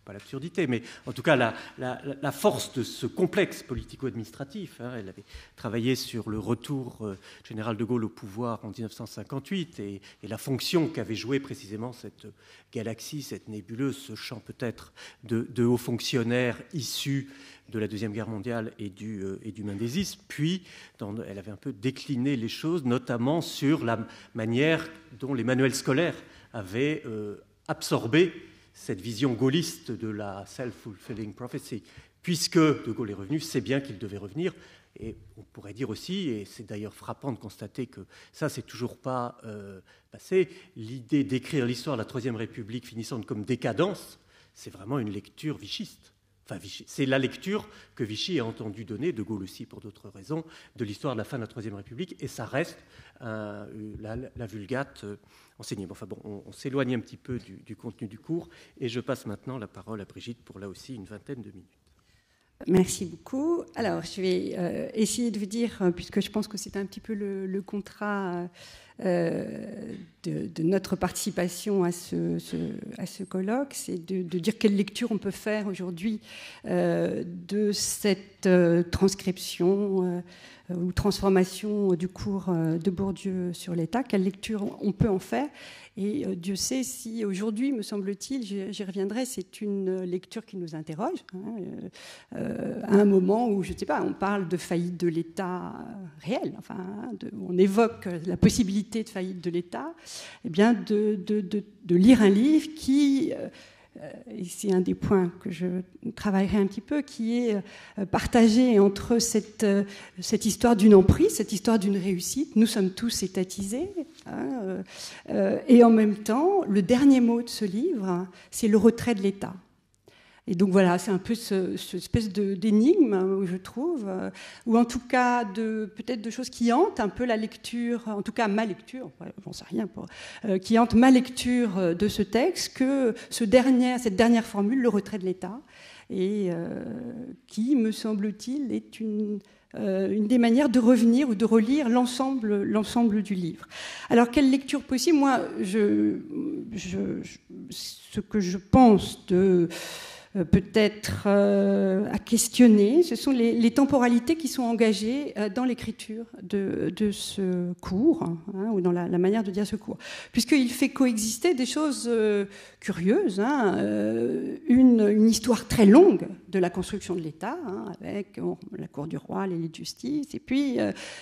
pas l'absurdité, mais en tout cas la force de ce complexe politico-administratif. Elle avait travaillé sur le retour général de Gaulle au pouvoir en 1958 et la fonction qu'avait jouée précisément cette galaxie, cette nébuleuse, ce champ peut-être de hauts fonctionnaires issus de la Deuxième Guerre mondiale et du mendésisme. Puis, elle avait un peu décliné les choses, notamment sur la manière dont les manuels scolaires avaient absorbé cette vision gaulliste de la self-fulfilling prophecy. Puisque De Gaulle est revenu, c'est bien qu'il devait revenir. Et on pourrait dire aussi, et c'est d'ailleurs frappant de constater que ça, c'est toujours pas passé, l'idée d'écrire l'histoire de la Troisième République finissant comme décadence, c'est vraiment une lecture vichiste. Enfin, c'est la lecture que Vichy a entendu donner, De Gaulle aussi pour d'autres raisons, de l'histoire de la fin de la Troisième République, et ça reste la vulgate enseignée. Bon, enfin bon, on s'éloigne un petit peu du contenu du cours, et je passe maintenant la parole à Brigitte pour là aussi une vingtaine de minutes. Merci beaucoup. Alors, je vais essayer de vous dire, puisque je pense que c'est un petit peu le contrat de notre participation à ce colloque, c'est de dire quelle lecture on peut faire aujourd'hui de cette transcription ou transformation du cours de Bourdieu sur l'État, quelle lecture on peut en faire. Et Dieu sait si aujourd'hui, me semble-t-il, j'y reviendrai, c'est une lecture qui nous interroge, à un moment où, je ne sais pas, on parle de faillite de l'État réel, enfin, on évoque la possibilité de faillite de l'État, eh bien, de lire un livre qui... et c'est un des points que je travaillerai un petit peu, qui est partagé entre cette histoire d'une emprise, cette histoire d'une réussite. Nous sommes tous étatisés. Et en même temps, le dernier mot de ce livre, c'est le retrait de l'État. Et donc voilà, c'est un peu cette espèce d'énigme, je trouve, ou en tout cas peut-être de choses qui hantent un peu la lecture, en tout cas ma lecture, j'en sais rien, qui hante ma lecture de ce texte, que cette dernière formule, le retrait de l'État, et qui, me semble-t-il, est une des manières de revenir ou de relire l'ensemble du livre. Alors, quelle lecture possible ? Moi, ce que je pense de... peut-être à questionner, ce sont les temporalités qui sont engagées dans l'écriture de ce cours, ou dans la manière de dire ce cours, puisqu'il fait coexister des choses curieuses, une histoire très longue de la construction de l'État, avec la cour du roi, les lits de justice, et puis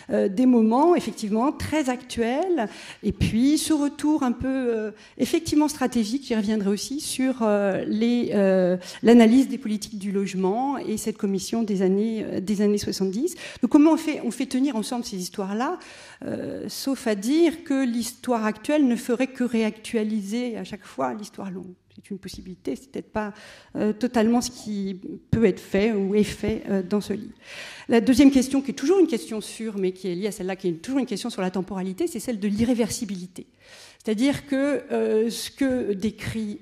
des moments effectivement très actuels, et puis ce retour un peu effectivement stratégique, j'y reviendrai aussi, sur l'analyse des politiques du logement et cette commission des années 70. Donc comment on fait tenir ensemble ces histoires-là, sauf à dire que l'histoire actuelle ne ferait que réactualiser à chaque fois l'histoire longue. C'est une possibilité, c'est peut-être pas totalement ce qui peut être fait ou est fait dans ce livre. La deuxième question, qui est toujours une question sûre, mais qui est liée à celle-là, qui est toujours une question sur la temporalité, c'est celle de l'irréversibilité. C'est-à-dire que ce que décrit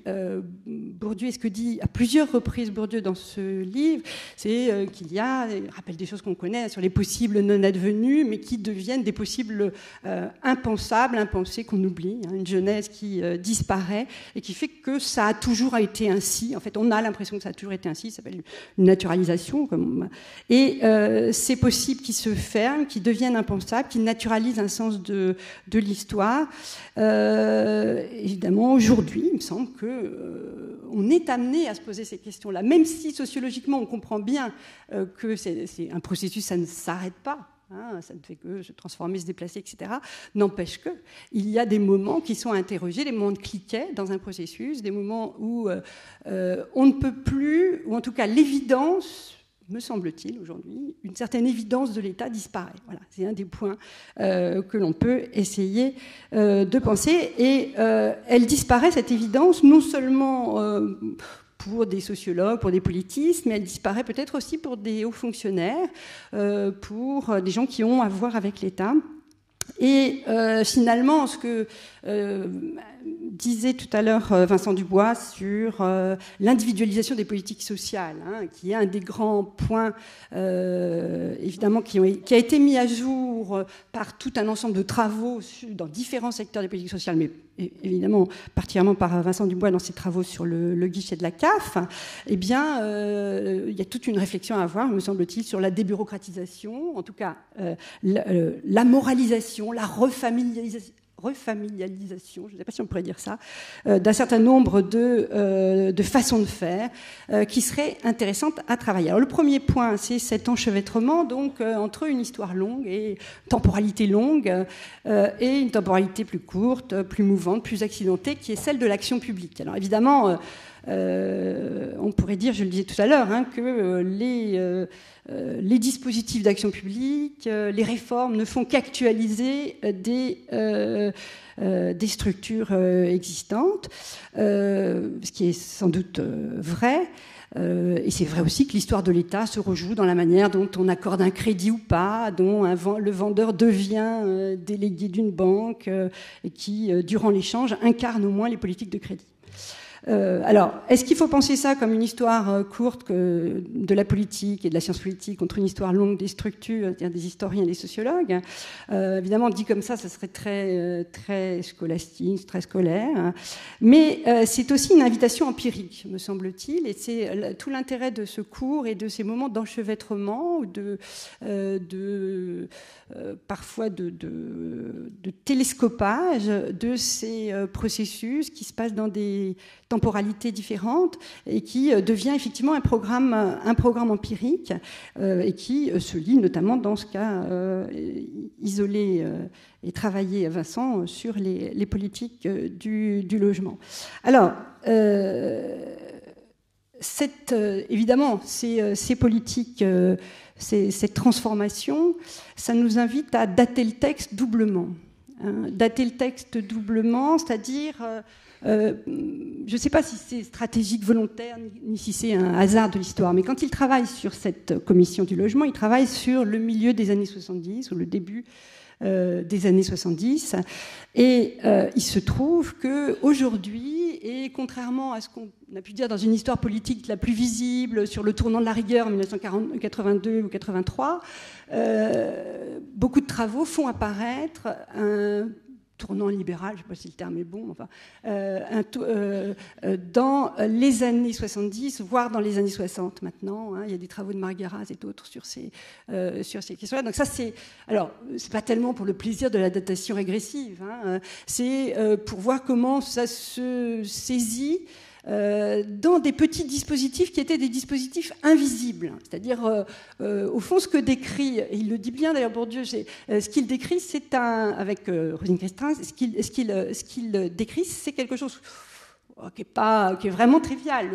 Bourdieu et ce que dit à plusieurs reprises Bourdieu dans ce livre, c'est qu'il y a, il rappelle des choses qu'on connaît sur les possibles non advenus, mais qui deviennent des possibles impensables, impensés qu'on oublie, une jeunesse qui disparaît et qui fait que ça a toujours été ainsi. En fait, on a l'impression que ça a toujours été ainsi, ça s'appelle une naturalisation. Et ces possibles qui se ferment, qui deviennent impensables, qui naturalisent un sens de l'histoire. Évidemment, aujourd'hui, il me semble qu'on est amené à se poser ces questions-là, même si sociologiquement on comprend bien que c'est un processus, ça ne s'arrête pas, ça ne fait que se transformer, se déplacer, etc. N'empêche qu'il y a des moments qui sont interrogés, des moments de cliquet dans un processus, des moments où on ne peut plus, ou en tout cas l'évidence, me semble-t-il, aujourd'hui, une certaine évidence de l'État disparaît. Voilà, c'est un des points que l'on peut essayer de penser. Et elle disparaît, cette évidence, non seulement pour des sociologues, pour des politistes, mais elle disparaît peut-être aussi pour des hauts fonctionnaires, pour des gens qui ont à voir avec l'État. Et finalement, ce que disait tout à l'heure Vincent Dubois sur l'individualisation des politiques sociales, qui est un des grands points, évidemment, qui a été mis à jour par tout un ensemble de travaux dans différents secteurs des politiques sociales, mais évidemment particulièrement par Vincent Dubois dans ses travaux sur le guichet de la CAF. Eh bien, il y a toute une réflexion à avoir, me semble-t-il, sur la débureaucratisation, en tout cas la moralisation, la refamilialisation, je ne sais pas si on pourrait dire ça, d'un certain nombre de façons de faire qui seraient intéressantes à travailler. Alors le premier point, c'est cet enchevêtrement donc entre une histoire longue et temporalité longue et une temporalité plus courte, plus mouvante, plus accidentée, qui est celle de l'action publique. Alors évidemment, on pourrait dire, je le disais tout à l'heure, que les dispositifs d'action publique, les réformes ne font qu'actualiser des structures existantes, ce qui est sans doute vrai. Et c'est vrai aussi que l'histoire de l'État se rejoue dans la manière dont on accorde un crédit ou pas, dont le vendeur devient délégué d'une banque et qui, durant l'échange, incarne au moins les politiques de crédit. Alors, est-ce qu'il faut penser ça comme une histoire courte de la politique et de la science politique contre une histoire longue des structures, c'est-à-dire des historiens et des sociologues? Évidemment, dit comme ça serait très scolastique, très scolaire. Mais c'est aussi une invitation empirique, me semble-t-il, et c'est tout l'intérêt de ce cours et de ces moments d'enchevêtrement ou parfois de télescopage de ces processus qui se passent dans des temporalités différentes et qui devient effectivement un programme empirique et qui se lie notamment dans ce qu'a isolé et travaillé Vincent sur les politiques du logement. Alors, évidemment, ces politiques, cette transformation, ça nous invite à dater le texte doublement. Dater le texte doublement, c'est-à-dire... je ne sais pas si c'est stratégique, volontaire, ni si c'est un hasard de l'histoire, mais quand il travaille sur cette commission du logement, il travaille sur le milieu des années 70 ou le début des années 70. Et il se trouve qu'aujourd'hui, et contrairement à ce qu'on a pu dire dans une histoire politique la plus visible sur le tournant de la rigueur en 1982 ou 83, beaucoup de travaux font apparaître un tournant libéral, je ne sais pas si le terme est bon, enfin, dans les années 70, voire dans les années 60 maintenant. Il y a des travaux de Margaras et d'autres sur ces questions-là. Donc ça, c'est pas tellement pour le plaisir de la datation régressive, c'est pour voir comment ça se saisit dans des petits dispositifs qui étaient des dispositifs invisibles. C'est-à-dire, au fond, ce que décrit, et il le dit bien d'ailleurs Bourdieu, ce qu'il décrit, c'est avec Rosine Christin, ce qu'il décrit, c'est quelque chose qui est vraiment trivial.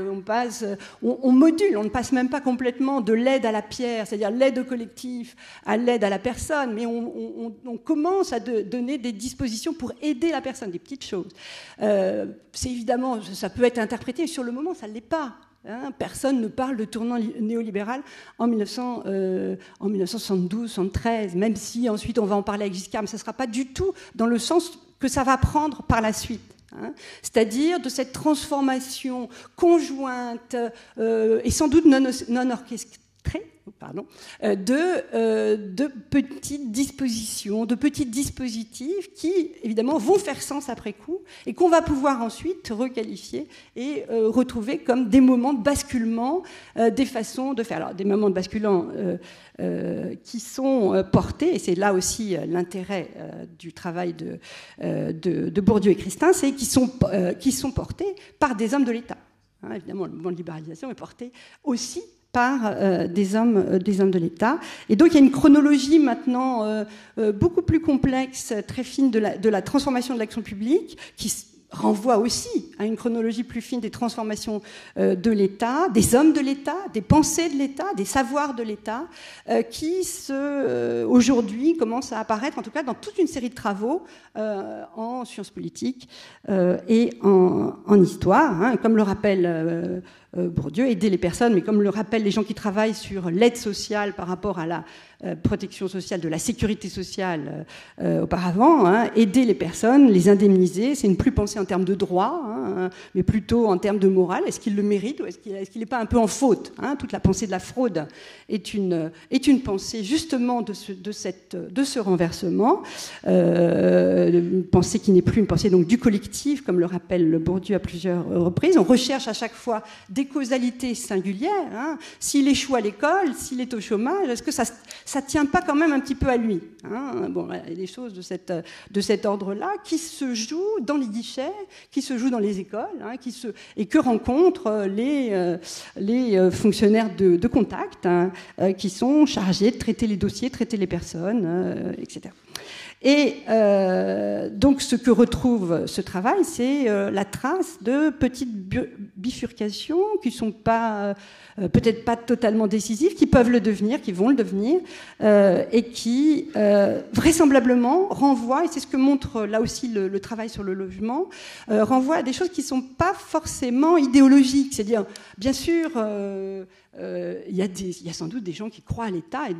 On module, on ne passe même pas complètement de l'aide à la pierre, c'est-à-dire l'aide au collectif, à l'aide à la personne, mais on commence à donner des dispositions pour aider la personne, des petites choses. C'est évidemment, ça peut être interprété, sur le moment, ça ne l'est pas. Personne ne parle de tournant néolibéral en 1972-73, même si ensuite on va en parler avec Giscard, mais ça ne sera pas du tout dans le sens que ça va prendre par la suite. C'est-à-dire de cette transformation conjointe et sans doute non orchestrée, de petites dispositions, de petits dispositifs qui, évidemment, vont faire sens après coup et qu'on va pouvoir ensuite requalifier et retrouver comme des moments de basculement, des façons de faire. Alors, des moments de basculement qui sont portés, et c'est là aussi l'intérêt du travail de Bourdieu et Christin, c'est qui sont portés par des hommes de l'État. Évidemment, le mouvement de libéralisation est porté aussi par des hommes de l'État. Et donc il y a une chronologie maintenant beaucoup plus complexe, très fine de la transformation de l'action publique, qui renvoie aussi à une chronologie plus fine des transformations de l'État, des hommes de l'État, des pensées de l'État, des savoirs de l'État, qui aujourd'hui commencent à apparaître, en tout cas dans toute une série de travaux en sciences politiques et en histoire, hein, comme le rappelle Bourdieu, aider les personnes, mais comme le rappellent les gens qui travaillent sur l'aide sociale par rapport à la protection sociale, de la sécurité sociale auparavant, hein, aider les personnes, les indemniser, c'est ne plus penser en termes de droit, hein, mais plutôt en termes de morale. Est-ce qu'il le mérite ou est-ce qu'il n'est pas un peu en faute, hein? Toute la pensée de la fraude est une pensée justement de ce renversement, une pensée qui n'est plus une pensée donc du collectif, comme le rappelle Bourdieu à plusieurs reprises. On recherche à chaque fois des causalités singulières, hein. S'il échoue à l'école, s'il est au chômage, est-ce que ça tient pas quand même un petit peu à lui, hein? Bon, il y a des choses de cet ordre-là qui se jouent dans les guichets, qui se jouent dans les écoles, hein, et que rencontrent les fonctionnaires de contact, hein, qui sont chargés de traiter les dossiers, traiter les personnes, etc. Et donc ce que retrouve ce travail, c'est la trace de petites bifurcations qui ne sont pas peut-être pas totalement décisives, qui peuvent le devenir, qui vont le devenir, et qui vraisemblablement renvoient, et c'est ce que montre là aussi le travail sur le logement, renvoie à des choses qui ne sont pas forcément idéologiques. C'est-à-dire, bien sûr, il y a sans doute des gens qui croient à l'État et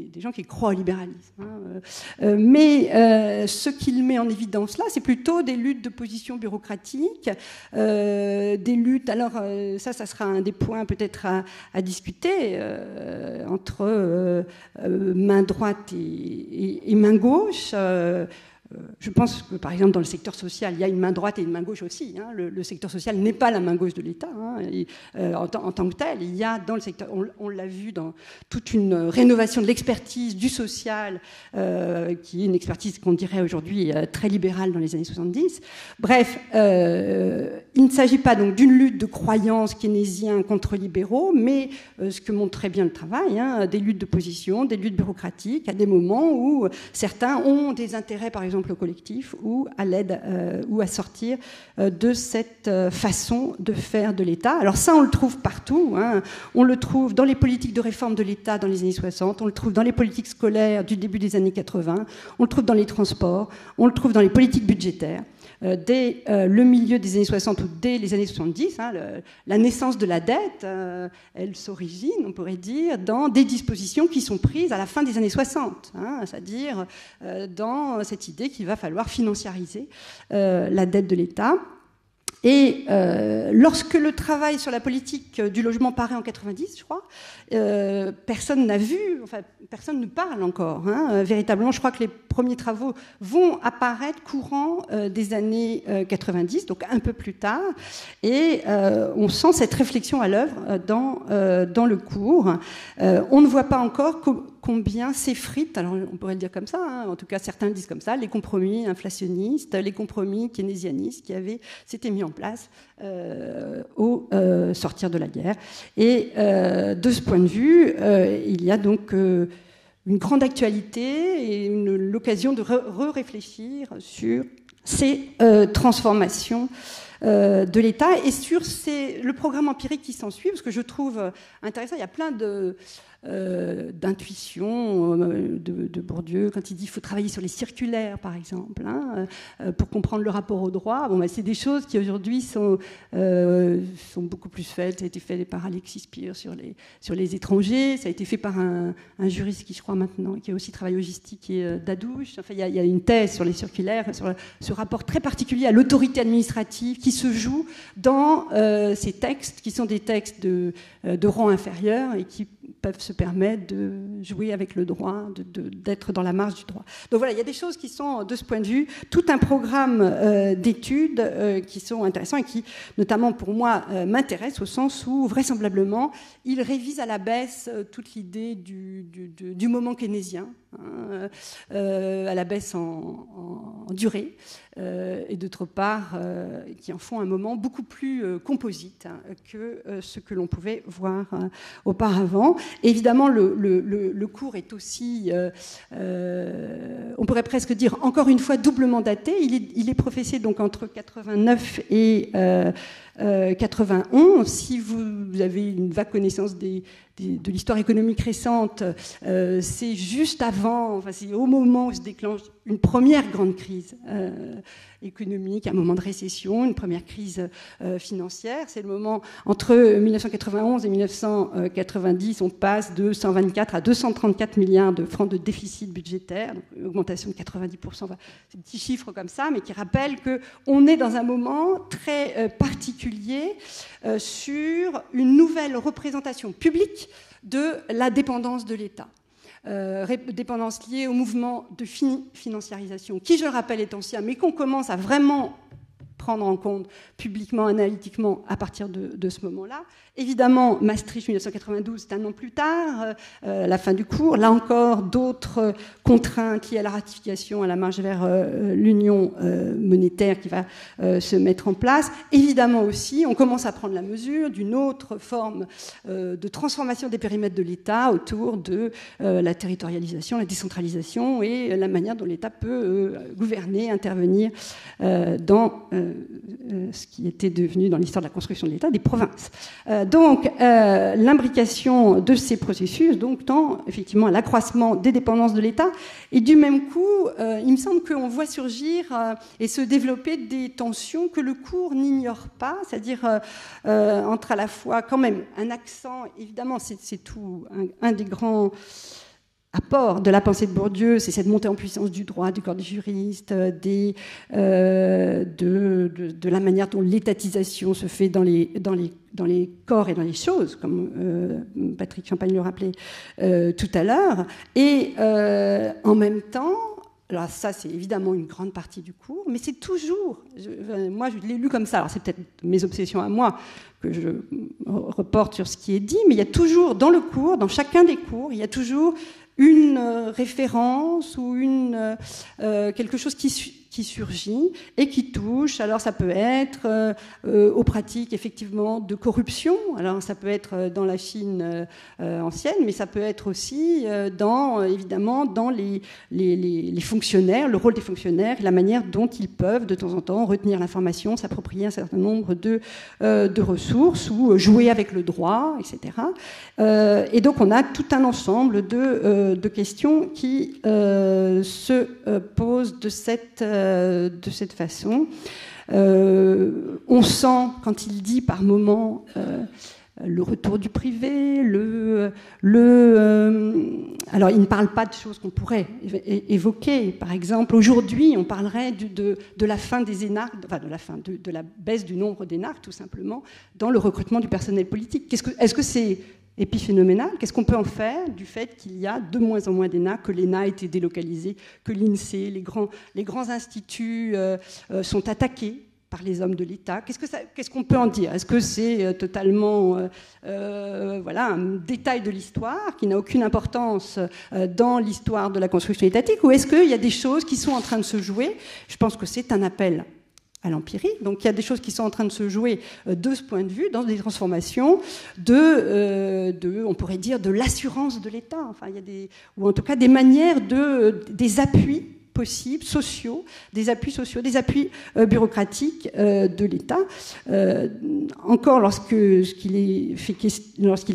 des gens qui croient au libéralisme, hein, mais ce qu'il met en évidence là, c'est plutôt des luttes de position bureaucratique, des luttes. Alors ça sera un des points peut-être à discuter entre main droite et main gauche. Je pense que, par exemple, dans le secteur social, il y a une main droite et une main gauche aussi, hein. Le secteur social n'est pas la main gauche de l'État, hein. En tant que tel. Il y a dans le secteur, on l'a vu dans toute une rénovation de l'expertise du social, qui est une expertise qu'on dirait aujourd'hui très libérale dans les années 70. Bref, il ne s'agit pas donc d'une lutte de croyances keynésiens contre libéraux, mais ce que montre très bien le travail, hein, des luttes de position, des luttes bureaucratiques, à des moments où certains ont des intérêts, par exemple, au collectif ou à l'aide ou à sortir de cette façon de faire de l'État. Alors ça, on le trouve partout, hein. On le trouve dans les politiques de réforme de l'État dans les années 60, on le trouve dans les politiques scolaires du début des années 80, on le trouve dans les transports, on le trouve dans les politiques budgétaires. Dès le milieu des années 60 ou dès les années 70, hein, la naissance de la dette, elle s'origine, on pourrait dire, dans des dispositions qui sont prises à la fin des années 60, hein, c'est-à-dire dans cette idée qu'il va falloir financiariser la dette de l'État. Et lorsque le travail sur la politique du logement paraît en 90, je crois, personne n'a vu, enfin personne ne parle encore, hein, véritablement. Je crois que les premiers travaux vont apparaître courant des années 90, donc un peu plus tard, et on sent cette réflexion à l'œuvre dans le cours. On ne voit pas encore combien s'effritent, alors on pourrait le dire comme ça, hein, en tout cas certains le disent comme ça, les compromis inflationnistes, les compromis keynésianistes qui s'étaient mis en place au sortir de la guerre. Et de ce point de vue, il y a donc une grande actualité et l'occasion de réfléchir sur ces transformations de l'État et sur le programme empirique qui s'ensuit, parce que je trouve intéressant, il y a plein d'intuitions de Bourdieu quand il dit qu'il faut travailler sur les circulaires, par exemple, hein, pour comprendre le rapport au droit. Bon, c'est des choses qui aujourd'hui sont beaucoup plus faites. Ça a été fait par Alexis Spire sur les étrangers, ça a été fait par un juriste qui, je crois maintenant, qui a aussi travaillé au GISTI, qui est Dadouche. Enfin, il y a une thèse sur les circulaires, sur ce rapport très particulier à l'autorité administrative qui se joue dans ces textes, qui sont des textes de rang inférieur et qui peuvent se permettre de jouer avec le droit, d'être dans la marge du droit. Donc voilà, il y a des choses qui sont, de ce point de vue, tout un programme d'études qui sont intéressants et qui, notamment pour moi, m'intéressent au sens où, vraisemblablement, il révise à la baisse toute l'idée du moment keynésien, à la baisse en durée, et d'autre part, qui en font un moment beaucoup plus composite que ce que l'on pouvait voir auparavant. Et évidemment, le cours est aussi, on pourrait presque dire, encore une fois, doublement daté. Il est professé donc entre 89 et 91. Si vous avez une vague connaissance de l'histoire économique récente, c'est juste avant, enfin c'est au moment où se déclenche une première grande crise économique, un moment de récession, une première crise financière. C'est le moment entre 1991 et 1990, on passe de 124 à 234 milliards de francs de déficit budgétaire, donc une augmentation de 90%. Enfin, c'est des petits chiffres comme ça, mais qui rappellent qu'on est dans un moment très particulier sur une nouvelle représentation publique de la dépendance de l'État. Dépendance liée au mouvement de financiarisation, qui, je le rappelle, est ancien, mais qu'on commence à vraiment prendre en compte publiquement, analytiquement, à partir de ce moment-là. Évidemment, Maastricht 1992, c'est un an plus tard, la fin du cours. Là encore, d'autres contraintes liées à la ratification, à la marche vers l'union monétaire qui va se mettre en place. Évidemment aussi, on commence à prendre la mesure d'une autre forme de transformation des périmètres de l'État autour de la territorialisation, la décentralisation et la manière dont l'État peut gouverner, intervenir dans ce qui était devenu, dans l'histoire de la construction de l'État, des provinces. Donc, l'imbrication de ces processus tend effectivement à l'accroissement des dépendances de l'État. Et du même coup, il me semble qu'on voit surgir et se développer des tensions que le cours n'ignore pas, c'est-à-dire entre à la fois quand même un accent, évidemment, c'est tout un des grands apport de la pensée de Bourdieu, c'est cette montée en puissance du droit, du corps des juristes, de la manière dont l'étatisation se fait dans les corps et dans les choses, comme Patrick Champagne le rappelait tout à l'heure. Et en même temps, alors ça c'est évidemment une grande partie du cours, mais c'est toujours, moi je l'ai lu comme ça, alors c'est peut-être mes obsessions à moi que je reporte sur ce qui est dit, mais il y a toujours dans le cours, dans chacun des cours, il y a toujours une référence ou quelque chose qui surgit et qui touche. Alors ça peut être aux pratiques effectivement de corruption. Alors ça peut être dans la Chine ancienne, mais ça peut être aussi évidemment dans les fonctionnaires, le rôle des fonctionnaires, la manière dont ils peuvent de temps en temps retenir l'information, s'approprier un certain nombre de ressources ou jouer avec le droit, etc. Et donc on a tout un ensemble de questions qui se posent de cette façon. On sent, quand il dit par moments le retour du privé, alors il ne parle pas de choses qu'on pourrait évoquer. Par exemple, aujourd'hui, on parlerait de la fin des énarques, enfin de la baisse du nombre d'énarques, tout simplement, dans le recrutement du personnel politique. Est-ce que c'est épiphénoménal? Qu'est-ce qu'on peut en faire du fait qu'il y a de moins en moins d'ENA, que l'ENA a été délocalisée, que l'INSEE, les grands instituts sont attaqués par les hommes de l'État? Qu'est-ce qu'on peut en dire? Est-ce que c'est totalement un détail de l'histoire qui n'a aucune importance dans l'histoire de la construction étatique, ou est-ce qu'il y a des choses qui sont en train de se jouer? Je pense que c'est un appel à l'empirie. Donc il y a des choses qui sont en train de se jouer de ce point de vue, dans des transformations on pourrait dire, de l'assurance de l'État. Enfin, il y a ou en tout cas des manières des appuis possibles, sociaux, des appuis bureaucratiques de l'État. Encore lorsqu'il est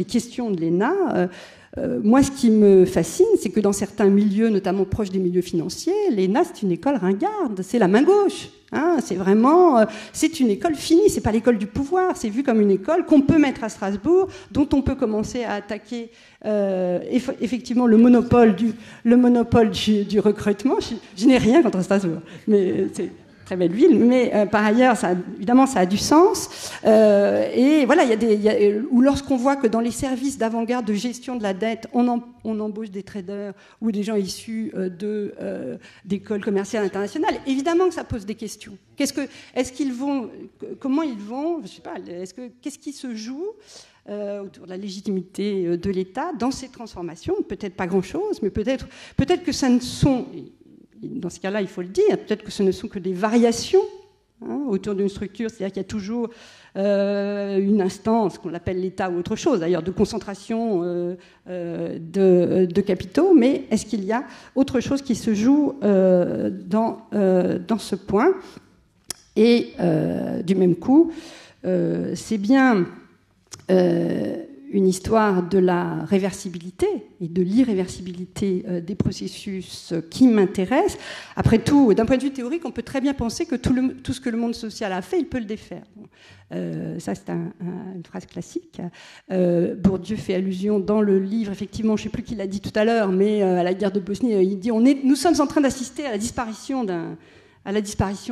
question de l'ENA, moi, ce qui me fascine, c'est que dans certains milieux, notamment proches des milieux financiers, l'ENA, c'est une école ringarde, c'est la main gauche. C'est une école finie, c'est pas l'école du pouvoir, c'est vu comme une école qu'on peut mettre à Strasbourg, dont on peut commencer à attaquer effectivement le monopole du recrutement. Je n'ai rien contre Strasbourg, mais c'est très belle ville, mais par ailleurs, évidemment, ça a du sens. Et voilà, ou lorsqu'on voit que dans les services d'avant-garde de gestion de la dette, on embauche des traders ou des gens issus d'écoles commerciales internationales, évidemment que ça pose des questions. Comment ils vont, je sais pas, qu'est-ce qui se joue autour de la légitimité de l'État dans ces transformations. Peut-être pas grand-chose, mais peut-être que ça ne sont, dans ce cas-là, il faut le dire, peut-être que ce ne sont que des variations autour d'une structure, c'est-à-dire qu'il y a toujours une instance qu'on appelle l'État ou autre chose, d'ailleurs, de concentration de capitaux, mais est-ce qu'il y a autre chose qui se joue dans ce point? Et du même coup, c'est bien une histoire de la réversibilité et de l'irréversibilité des processus qui m'intéresse. Après tout, d'un point de vue théorique, on peut très bien penser que tout ce que le monde social a fait, il peut le défaire. Ça, c'est une phrase classique. Bourdieu fait allusion dans le livre, effectivement, je ne sais plus qui l'a dit tout à l'heure, mais à la guerre de Bosnie, il dit nous sommes en train d'assister à la disparition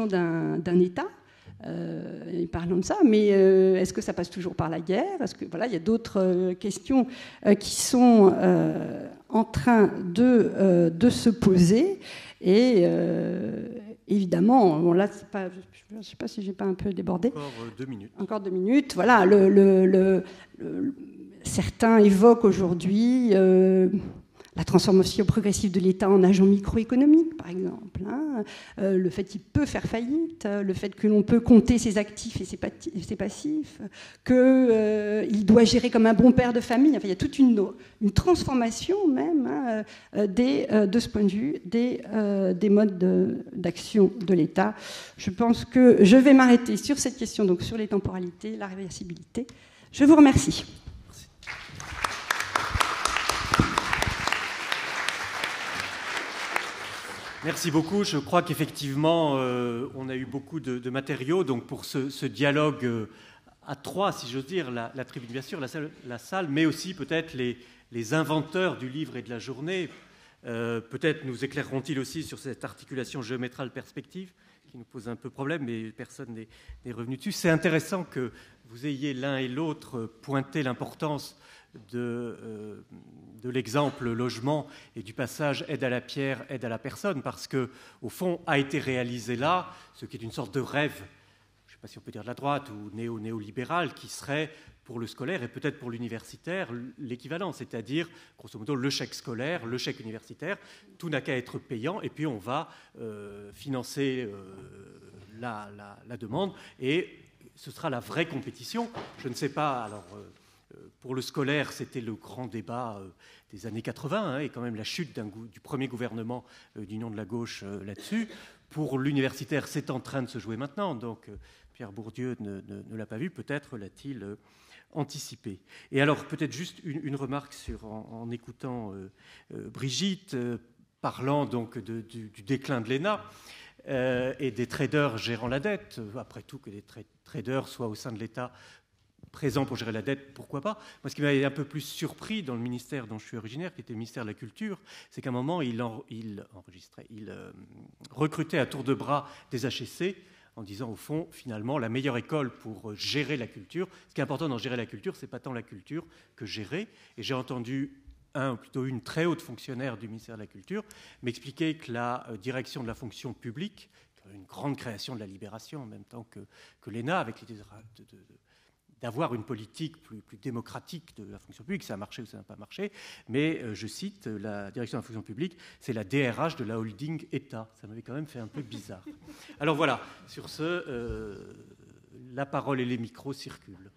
d'un État. Parlons de ça, mais est-ce que ça passe toujours par la guerre? Est-ce que voilà, il y a d'autres questions qui sont en train de se poser et évidemment, bon là, c'est pas, je ne sais pas si j'ai pas un peu débordé. Encore 2 minutes. Encore 2 minutes. Voilà, certains évoquent aujourd'hui la transformation progressive de l'État en agent microéconomique, par exemple. Le fait qu'il peut faire faillite, le fait que l'on peut compter ses actifs et ses passifs, qu'il doit gérer comme un bon père de famille. Enfin, il y a toute une transformation même, de ce point de vue, des modes d'action de l'État. Je pense que je vais m'arrêter sur cette question, donc sur les temporalités, la réversibilité. Je vous remercie. Merci beaucoup. Je crois qu'effectivement, on a eu beaucoup de matériaux. Donc pour ce dialogue à trois, si j'ose dire, la tribune, bien sûr, la salle, mais aussi peut-être les inventeurs du livre et de la journée, peut-être nous éclaireront-ils aussi sur cette articulation géométrale-perspective qui nous pose un peu problème, mais personne n'est revenu dessus. C'est intéressant que vous ayez l'un et l'autre pointé l'importance de l'exemple logement et du passage aide à la pierre, aide à la personne, parce que au fond a été réalisé là ce qui est une sorte de rêve, je ne sais pas si on peut dire de la droite ou néolibéral, qui serait pour le scolaire et peut-être pour l'universitaire l'équivalent, c'est-à-dire grosso modo le chèque scolaire, le chèque universitaire, tout n'a qu'à être payant et puis on va financer la demande et ce sera la vraie compétition. Je ne sais pas, alors pour le scolaire, c'était le grand débat des années 80, et quand même la chute du premier gouvernement d'Union de la gauche là-dessus. Pour l'universitaire, c'est en train de se jouer maintenant, donc Pierre Bourdieu ne l'a pas vu, peut-être l'a-t-il anticipé. Et alors, peut-être juste une remarque en écoutant Brigitte, parlant donc du déclin de l'ENA et des traders gérant la dette. Après tout, que les traders soient au sein de l'État présent pour gérer la dette, pourquoi pas. Moi, ce qui m'avait un peu plus surpris dans le ministère dont je suis originaire, qui était le ministère de la Culture, c'est qu'à un moment, il recrutait à tour de bras des HEC en disant, au fond, finalement, la meilleure école pour gérer la culture, ce qui est important dans gérer la culture, c'est pas tant la culture que gérer. Et j'ai entendu une très haute fonctionnaire du ministère de la Culture m'expliquer que la direction de la fonction publique, une grande création de la libération en même temps que l'ENA, avec l'idée d'avoir une politique plus démocratique de la fonction publique. Ça a marché ou ça n'a pas marché. Mais, je cite, la direction de la fonction publique, c'est la DRH de la holding État. Ça m'avait quand même fait un peu bizarre. Alors voilà, sur ce, la parole et les micros circulent.